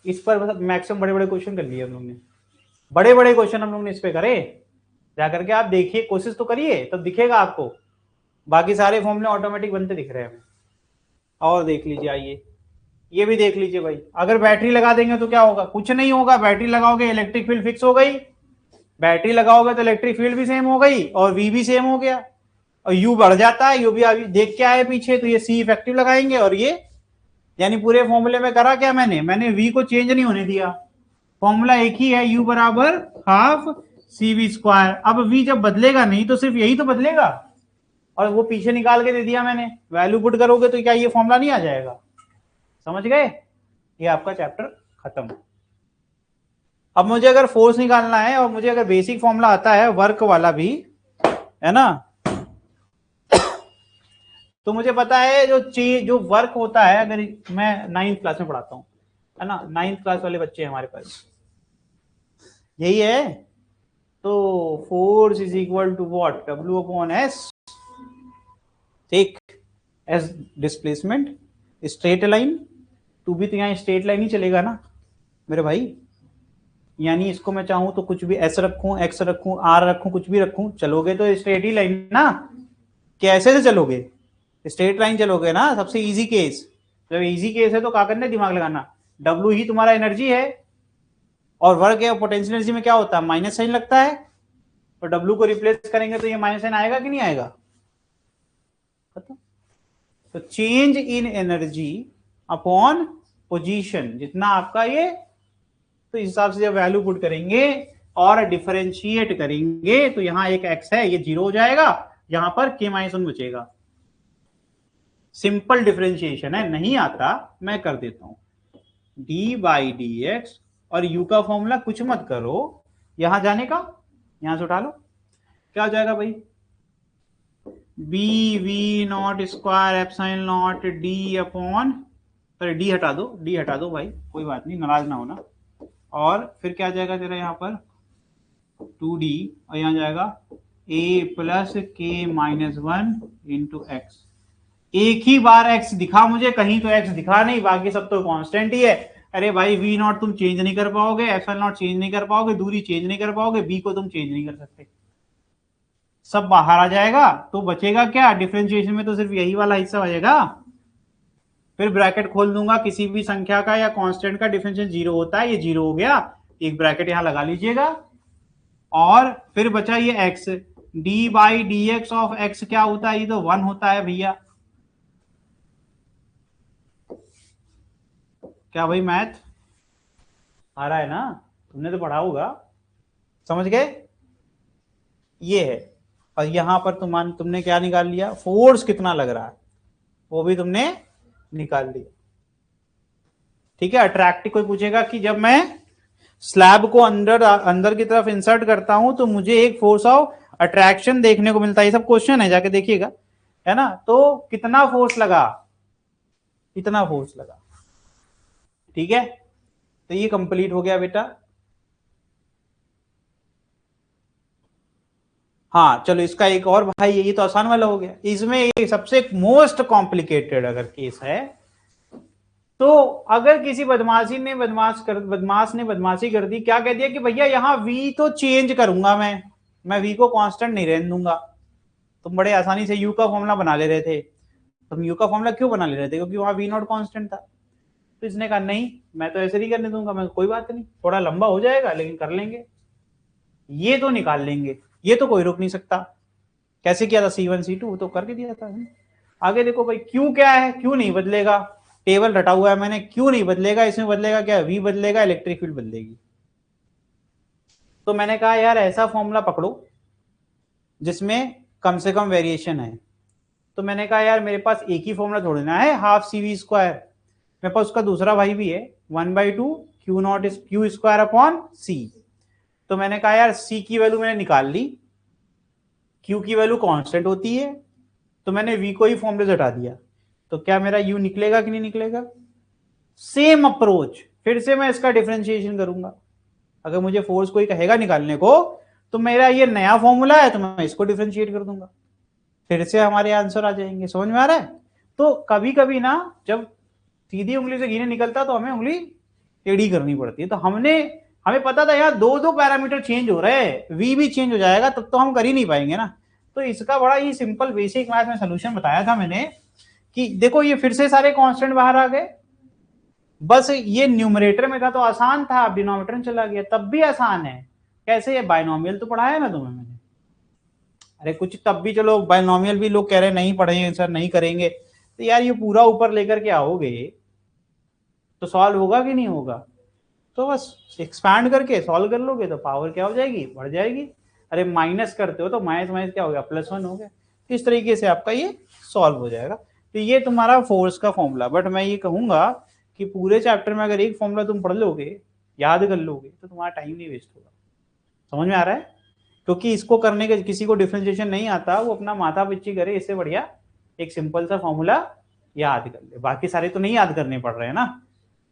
इस पर मैक्सिमम बड़े बड़े क्वेश्चन कर लिए हम लोग ने, बड़े बड़े क्वेश्चन हम लोग ने इस पे करे, जाकर के आप देखिए, कोशिश तो करिए तब दिखेगा आपको, बाकी सारे फॉर्मूले ऑटोमेटिक बनते दिख रहे हैं हमें। और देख लीजिए, आइए ये भी देख लीजिए भाई, अगर बैटरी लगा देंगे तो क्या होगा, कुछ नहीं होगा, बैटरी लगाओगे इलेक्ट्रिक फील्ड फिक्स हो गई, बैटरी लगाओगे तो इलेक्ट्रिक फील्ड भी सेम हो गई, और वी भी सेम हो गया, और यू बढ़ जाता है, यू भी अभी देख के आए पीछे, तो ये सी इफेक्टिव लगाएंगे, और ये यानी पूरे फॉर्मूले में करा क्या मैंने वी को चेंज नहीं होने दिया, फॉर्मूला एक ही है, यू बराबर हाफ सी वी स्क्वायर। अब वी जब बदलेगा नहीं तो सिर्फ यही तो बदलेगा, और वो पीछे निकाल के दे दिया मैंने, वैल्यू पुट करोगे तो क्या ये फॉर्मूला नहीं आ जाएगा, समझ गए, ये आपका चैप्टर खत्म। अब मुझे अगर फोर्स निकालना है, और मुझे अगर बेसिक फॉर्मूला आता है वर्क वाला भी, है ना, तो मुझे पता है जो वर्क होता है, अगर मैं 9th क्लास में पढ़ाता हूँ, है ना, 9th क्लास वाले बच्चे हैं हमारे पास, यही है, तो force is equal to what, W upon S, ठीक, एस डिस्प्लेसमेंट, स्ट्रेट लाइन, तू भी तो यहाँ स्ट्रेट लाइन ही चलेगा ना मेरे भाई, यानी इसको मैं चाहूं तो कुछ भी एस रखूं, एक्स रखूं, आर रखूं, कुछ भी रखूं, चलोगे तो स्ट्रेट ही लाइन ना, कैसे से चलोगे, स्ट्रेट लाइन चलोगे ना, सबसे इजी केस, जब इजी केस है तो क्या करना है, दिमाग लगाना, डब्ल्यू ही तुम्हारा एनर्जी है, और वर्क या पोटेंशियल एनर्जी में क्या होता है, माइनस साइन लगता है, तो डब्ल्यू को रिप्लेस करेंगे तो ये माइनस साइन आएगा कि नहीं आएगा, तो change in energy upon position, जितना आपका ये, तो इस हिसाब से जब वैल्यू पुट करेंगे और डिफरेंशिएट करेंगे तो यहां एक एक्स है, ये 0 हो जाएगा, यहां पर के माइनस 1 बचेगा, सिंपल डिफरेंशिएशन है, नहीं आता मैं कर देता हूं, डी बाई डी एक्स, और यू का फॉर्मूला कुछ मत करो, यहां जाने का, यहां से उठा लो, क्या हो जाएगा भाई, B V naught square epsilon naught D upon, sorry D हटा दो भाई, कोई बात नहीं, नाराज ना होना, और फिर क्या जाएगा तेरा यहाँ पर 2d, और यहाँ जाएगा a प्लस के माइनस 1 इंटू एक्स, एक ही बार x दिखा मुझे, कहीं तो x दिखा नहीं, बाकी सब तो कांस्टेंट ही है। अरे भाई v नॉट तुम चेंज नहीं कर पाओगे, एप्सिलॉन नॉट चेंज नहीं कर पाओगे, दूरी चेंज नहीं कर पाओगे, b को तुम चेंज नहीं कर सकते, सब बाहर आ जाएगा, तो बचेगा क्या, डिफरेंशिएशन में तो सिर्फ यही वाला हिस्सा बचेगा, फिर ब्रैकेट खोल दूंगा, किसी भी संख्या का या कांस्टेंट का डिफरेंशिएशन 0 होता है, ये 0 हो गया, एक ब्रैकेट यहां लगा लीजिएगा, और फिर बचा ये x, D by D x of x क्या होता है, ये तो 1 होता है भैया, क्या भाई मैथ आ रहा है ना, तुमने तो पढ़ा होगा, समझ गए, ये है, और यहां पर तुमने क्या निकाल लिया, फोर्स कितना लग रहा है वो भी तुमने निकाल लिया, ठीक है। अट्रैक्टिव, कोई पूछेगा कि जब मैं स्लैब को अंदर अंदर की तरफ इंसर्ट करता हूं तो मुझे एक फोर्स ऑफ अट्रैक्शन देखने को मिलता है। ये सब क्वेश्चन है, जाके देखिएगा, है ना। तो कितना फोर्स लगा, इतना फोर्स लगा, ठीक है। तो ये कंप्लीट हो गया बेटा। हाँ चलो इसका एक और भाई, ये तो आसान वाला हो गया। इसमें ये सबसे मोस्ट कॉम्प्लिकेटेड अगर केस है, तो अगर किसी बदमाश ने बदमाशी कर दी, क्या कह दिया कि भैया यहाँ v तो चेंज करूंगा मैं v को कांस्टेंट नहीं रहने दूंगा। तुम बड़े आसानी से u का फॉर्मूला बना ले रहे थे। तुम u का फॉर्मूला क्यों बना ले रहे थे? क्योंकि वहां v नॉट कांस्टेंट था। तो इसने कहा नहीं, मैं तो ऐसे नहीं करने दूंगा। मैं कोई बात नहीं, थोड़ा लंबा हो जाएगा लेकिन कर लेंगे, ये तो निकाल लेंगे, ये तो कोई रोक नहीं सकता। कैसे किया था C1 C2 तो करके दिया था। आगे देखो भाई, क्यू क्या है, क्यू नहीं बदलेगा, टेबल रटा हुआ है मैंने, क्यू नहीं बदलेगा। इसमें बदलेगा क्या, वी बदलेगा, इलेक्ट्रिक फील्ड बदलेगी। तो मैंने कहा यार ऐसा फॉर्मूला पकड़ो जिसमें कम से कम वेरिएशन है। तो मैंने कहा यार मेरे पास एक ही फॉर्मूला थोड़ी ना है, हाफ CV स्क्वायर, मेरे पास उसका दूसरा भाई भी है, 1/2 Q naught is Q square upon C. तो मैंने कहा यार सी की वैल्यू मैंने निकाल ली, क्यू की वैल्यू कांस्टेंट होती है, तो मैंने वी को ही फॉर्मूले से हटा दिया। तो क्या मेरा यू निकलेगा कि नहीं निकलेगा? सेम अप्रोच, फिर से मैं इसका डिफरेंशिएशन करूंगा। अगर मुझे फोर्स कोई कहेगा निकालने को, तो मेरा ये नया फॉर्मूला है तो मैं इसको डिफरेंशिएट कर दूंगा, फिर से हमारे आंसर आ जाएंगे। समझ में आ रहा है? तो कभी कभी ना जब सीधी उंगली से घी नहीं निकलता तो हमें उंगली टेढ़ी करनी पड़ती है। तो हमें पता था यार दो दो पैरामीटर चेंज हो रहे हैं, वी भी चेंज हो जाएगा, तब तो हम कर ही नहीं पाएंगे ना। तो इसका बड़ा ही सिंपल बेसिक मैथ में सोल्यूशन बताया था मैंने कि देखो ये फिर से सारे कांस्टेंट बाहर आ गए, बस ये न्यूमरेटर में था तो आसान था, अब डिनोमिनेटर में चला गया तब भी आसान है। कैसे? ये बायनोमियल तो पढ़ाया ना तुम्हें मैंने। अरे कुछ तब भी चलो, बायनोमियल भी लोग कह रहे नहीं पढ़ेंगे सर, नहीं करेंगे, तो यार ये पूरा ऊपर लेकर के आओगे तो सॉल्व होगा कि नहीं होगा? तो बस एक्सपैंड करके सॉल्व कर लोगे तो पावर क्या हो जाएगी, बढ़ जाएगी। अरे माइनस करते हो तो माइनस माइनस क्या हो गया, +1 हो गया। इस तरीके से आपका ये सॉल्व हो जाएगा। तो ये तुम्हारा फोर्स का फॉर्मूला। बट मैं ये कहूंगा कि पूरे चैप्टर में अगर एक फॉर्मूला तुम पढ़ लोगे, याद कर लोगे, तो तुम्हारा टाइम नहीं वेस्ट होगा। समझ में आ रहा है? क्योंकि इसको करने के किसी को डिफरेंशिएशन नहीं आता, वो अपना माथा पिच्ची करे, इससे बढ़िया एक सिंपल सा फॉर्मूला याद कर ले। बाकी सारे तो नहीं याद करने पड़ रहे हैं ना।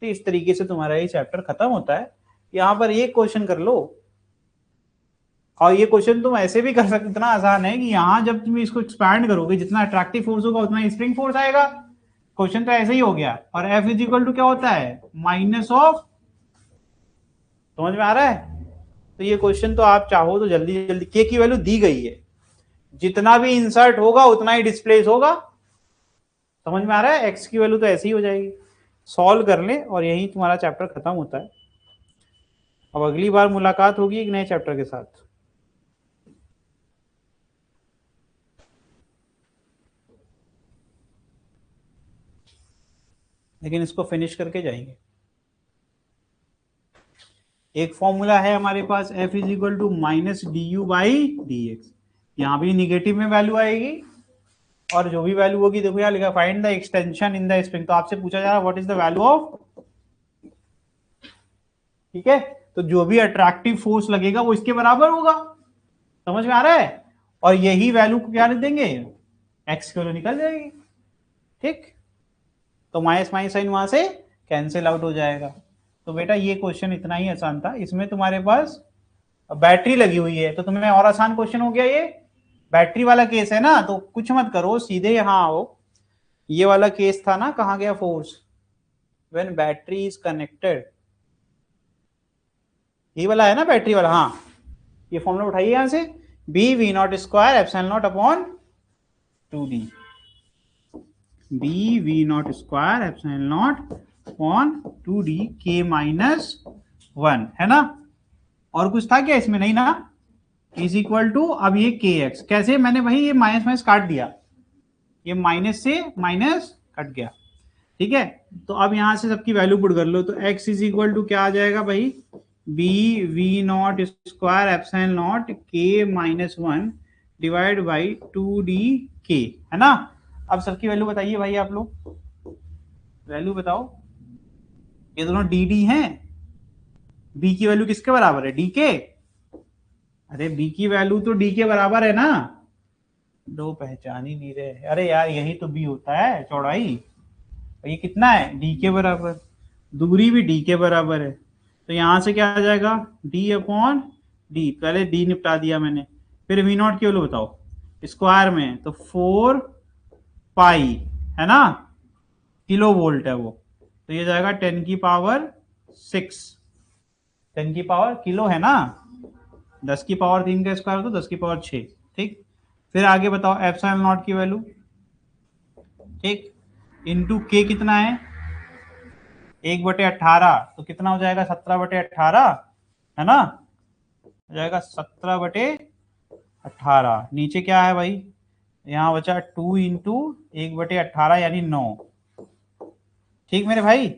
तो इस तरीके से तुम्हारा ये चैप्टर खत्म होता है। यहां पर एक क्वेश्चन कर लो, और ये क्वेश्चन तुम ऐसे भी कर सकते, इतना आसान है कि यहां जब तुम इसको एक्सपैंड करोगे, जितना अट्रैक्टिव फोर्स होगा उतना स्प्रिंग फोर्स आएगा। क्वेश्चन तो ऐसे ही हो गया। और F इज इक्वल टू क्या होता है, माइनस ऑफ। समझ में आ रहा है? तो ये क्वेश्चन तो आप चाहो तो जल्दी जल्दी, के की वैल्यू दी गई है, जितना भी इंसर्ट होगा उतना ही डिस्प्लेस होगा। समझ में आ रहा है? एक्स की वैल्यू तो ऐसे ही हो जाएगी। सॉल्व कर ले और यही तुम्हारा चैप्टर खत्म होता है। अब अगली बार मुलाकात होगी एक नए चैप्टर के साथ। लेकिन इसको फिनिश करके जाएंगे। एक फॉर्मूला है हमारे पास, F is equal to -du/dx। यहां भी निगेटिव में वैल्यू आएगी, और जो भी वैल्यू होगी, देखो यहाँ लिखा find the extension in the spring. तो आपसे पूछा जा रहा है what is the value of, ठीक है। तो जो भी अट्रैक्टिव फोर्स लगेगा वो इसके बराबर होगा। समझ में आ रहा है? और यही वैल्यू को क्या लिख देंगे, एक्स की वैल्यू निकल जाएगी। ठीक, तो माइनस माइनस साइन वहां से कैंसिल आउट हो जाएगा। तो बेटा ये क्वेश्चन इतना ही आसान था। इसमें तुम्हारे पास बैटरी लगी हुई है, तो तुम्हें और आसान क्वेश्चन हो गया। ये बैटरी वाला केस है ना, तो कुछ मत करो, सीधे यहां आओ। ये वाला केस था ना, कहां गया force, when battery is connected, ये वाला है ना बैटरी वाला। हाँ, ये फॉर्मूला उठाइए यहां से, B V naught square epsilon naught upon 2d, B V naught square epsilon naught upon 2d k -1, है ना। और कुछ था क्या इसमें? नहीं ना। इज इक्वल टू, अब ये के एक्स कैसे, मैंने भाई ये माइनस माइनस काट दिया, ये माइनस से माइनस कट गया, ठीक है। तो अब यहां से सबकी वैल्यू पुट कर लो। तो x इज इक्वल टू क्या आ जाएगा भाई, B V naught square epsilon naught k -1 divide by 2d k, है ना। अब सबकी वैल्यू बताइए भाई, आप लोग वैल्यू बताओ। ये दोनों डी डी हैं, बी की वैल्यू किसके बराबर है, डी के। अरे बी की वैल्यू तो डी के बराबर है ना, दो पहचान ही नहीं रहे। अरे यार यही तो बी होता है, चौड़ाई। ये कितना है, डी के बराबर, दूरी भी डी के बराबर है। तो यहां से क्या आ जाएगा, डी अपॉन डी, पहले डी निपटा दिया मैंने, फिर वी नॉट की वैल्यू बताओ स्क्वायर में, तो 4 पाई है ना, किलो वोल्ट है वो, तो ये जाएगा 10⁻6, 10 किलो है ना, 10⁻3 का स्क्वायर तो 10⁻6। ठीक, फिर आगे बताओ एप्सिलॉन नॉट की वैल्यू, ठीक, इंटू के कितना है 1/18, तो कितना हो जाएगा 17/18 है ना, हो जाएगा 17/18। नीचे क्या है भाई, यहाँ बचा 2 इंटू 1/18 यानी 9। ठीक मेरे भाई,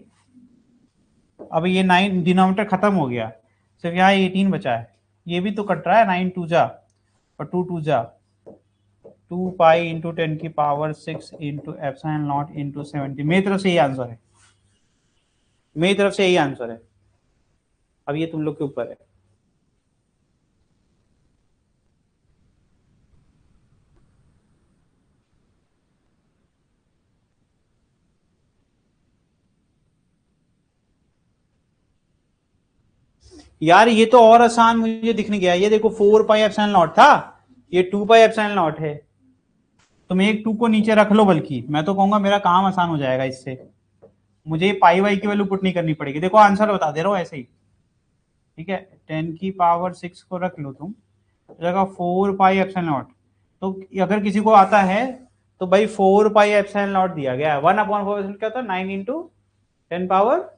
अब ये 9 डिनोमिनेटर खत्म हो गया, सिर्फ यहाँ 18 बचा है, ये भी तो कट रहा है, 9 2 जा और 2 2 जा, 2 pi into 10⁻6 into epsilon not into 70। मेरी तरफ से यही आंसर है, मेरी तरफ से यही आंसर है। अब ये तुम लोग के ऊपर है। यार ये तो और आसान मुझे दिखने गया, ये देखो 4 पाई एप्सिलॉन नॉट था, ये 2 पाई एप्सिलॉन नॉट है, तुम एक 2 को नीचे रख लो, बल्कि मैं तो कहूंगा मेरा काम आसान हो जाएगा इससे, मुझे पाई वाई की वैल्यू पुट नहीं करनी पड़ेगी। देखो आंसर बता दे रहा हूँ ऐसे ही, ठीक है, 10⁻6 को रख लो तुम, जगह 4 पाई एप्सिलॉन नॉट, तो अगर किसी को आता है तो भाई 4 पाई एप्सिलॉन नॉट दिया गया है, 1/4 क्या होता है 9 इंटू 10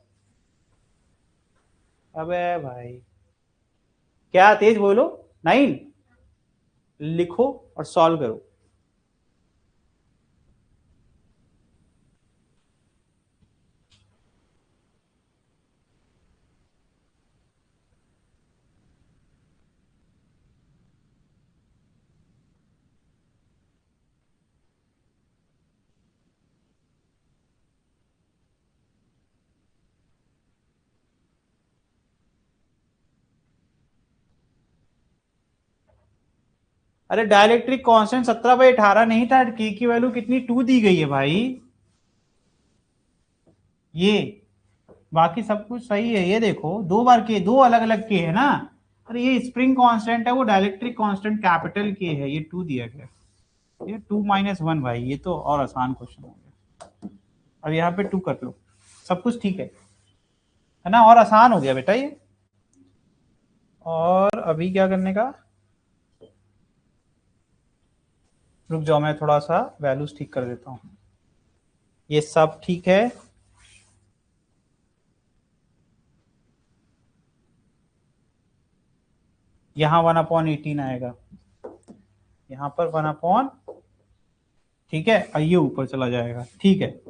अबे भाई क्या तेज बोलो, 9 लिखो और सॉल्व करो। अरे डाइलेक्ट्रिक कांस्टेंट 17/18 नहीं था, के की वैल्यू कितनी 2 दी गई है भाई, ये बाकी सब कुछ सही है, ये देखो दो बार के, दो अलग अलग के है ना। अरे ये स्प्रिंग कांस्टेंट है, वो डाइलेक्ट्रिक कांस्टेंट कैपिटल के है, ये 2 दिया गया, ये 2 - 1 भाई, ये तो और आसान क्वेश्चन हो गया। अब यहाँ पे 2 कर लो, सब कुछ ठीक है ना, और आसान हो गया बेटा ये। और अभी क्या करने का, रुक जाओ मैं थोड़ा सा वैल्यूज ठीक कर देता हूँ, ये सब ठीक है। यहाँ 1/18 आएगा, यहाँ पर 1/, ठीक है, और ये ऊपर चला जाएगा, ठीक है,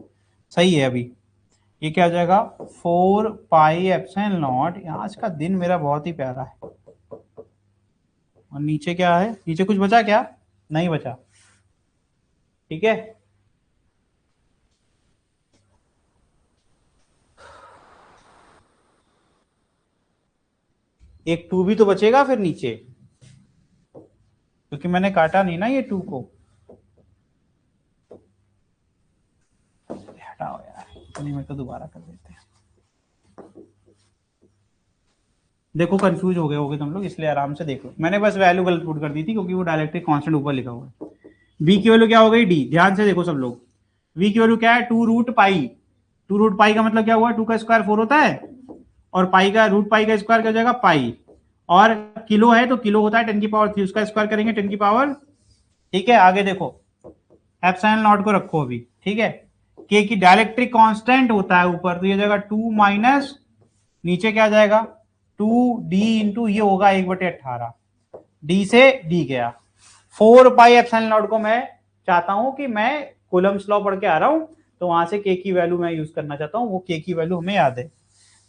सही है। अभी ये क्या आ जाएगा 4 पाई एप्सिलॉन नॉट, आज का दिन मेरा बहुत ही प्यारा है। और नीचे क्या है, नीचे कुछ बचा क्या, नहीं बचा, ठीक है। एक 2 भी तो बचेगा फिर नीचे, क्योंकि मैंने काटा नहीं ना ये 2 को, हटाओ यार, नहीं मैं तो दोबारा कर देते हैं। देखो कंफ्यूज हो गए होगे तुम लोग, इसलिए आराम से देखो, मैंने बस वैल्यू गलत पुट कर दी थी क्योंकि वो डायरेक्टली कांस्टेंट ऊपर लिखा हुआ है। बी की वैल्यू क्या हो गई डी, ध्यान से देखो सब लोग, वी की वैल्यू क्या है 2√पाई, 2√पाई का मतलब क्या हुआ, 2 का स्क्वायर 4 होता है, और पाई का √पाई का स्क्वायर क्या हो जाएगा पाई, और किलो है तो किलो होता है 10⁻3, उसका स्क्वायर करेंगे 10 ठीक है। आगे देखो एप्सिलॉन नॉट को रखो अभी, ठीक है, के की डायलेक्ट्रिक कांस्टेंट होता है ऊपर, तो ये जाएगा 2 माइनस, नीचे क्या जाएगा 2d इंटू ये होगा 1/18, डी से डी गया, 4 पाई एप्सिलॉन नॉट को मैं चाहता हूं कि मैं कूलम्स लॉ पढ़ के आ रहा हूं, तो वहां से के की वैल्यू मैं यूज करना चाहता हूं, वो के की वैल्यू हमें याद है।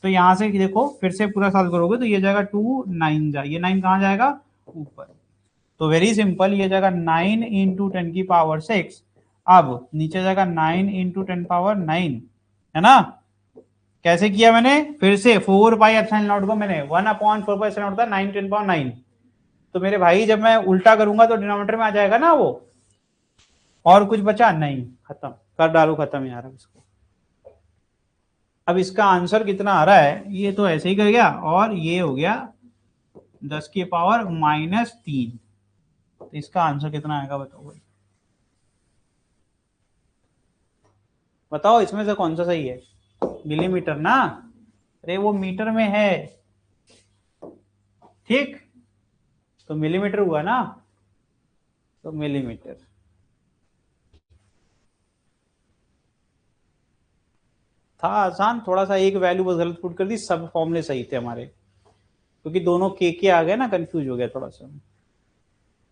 तो यहां से देखो फिर से पूरा सॉल्व करोगे तो ये जाएगा 2 9 जा, ये 9 कहां जाएगा ऊपर, तो वेरी सिंपल, ये जाएगा 9 इंटू 10⁻6, अब नीचे जाएगा 9 इंटू 10⁻9 है ना, कैसे किया मैंने, फिर से 4πε0 को मैंने 1/4πε0 होता है 9 10⁻9। तो मेरे भाई जब मैं उल्टा करूंगा तो डिनोमिनेटर में आ जाएगा ना वो, और कुछ बचा नहीं, खत्म कर डालो, खत्म यार। अब इसको, अब इसका आंसर कितना आ रहा है, ये तो ऐसे ही कर गया, और ये हो गया 10⁻−3। तो इसका आंसर कितना आएगा बताओ भाई, बताओ इसमें से कौन सा सही है। मिलीमीटर ना, अरे वो मीटर में है, ठीक, तो मिलीमीटर हुआ ना, तो मिलीमीटर। था आसान, थोड़ा सा एक वैल्यू बस गलत पुट कर दी, सब फॉर्मूले सही थे हमारे, क्योंकि दोनों के आ गए ना, कंफ्यूज हो गया थोड़ा सा।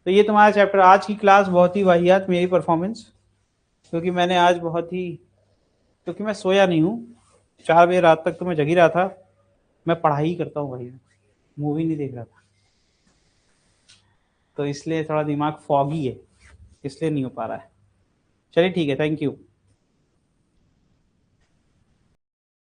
तो ये तुम्हारा चैप्टर, आज की क्लास बहुत ही वाहियात मेरी परफॉर्मेंस, क्योंकि मैंने आज बहुत ही, क्योंकि मैं सोया नहीं हूँ, 4 बजे रात तक तो मैं जगी रहा था। मैं पढ़ाई करता हूँ भाई, मूवी नहीं देख रहा था, तो इसलिए थोड़ा दिमाग फॉगी है, इसलिए नहीं हो पा रहा है। चलिए ठीक है, थैंक यू।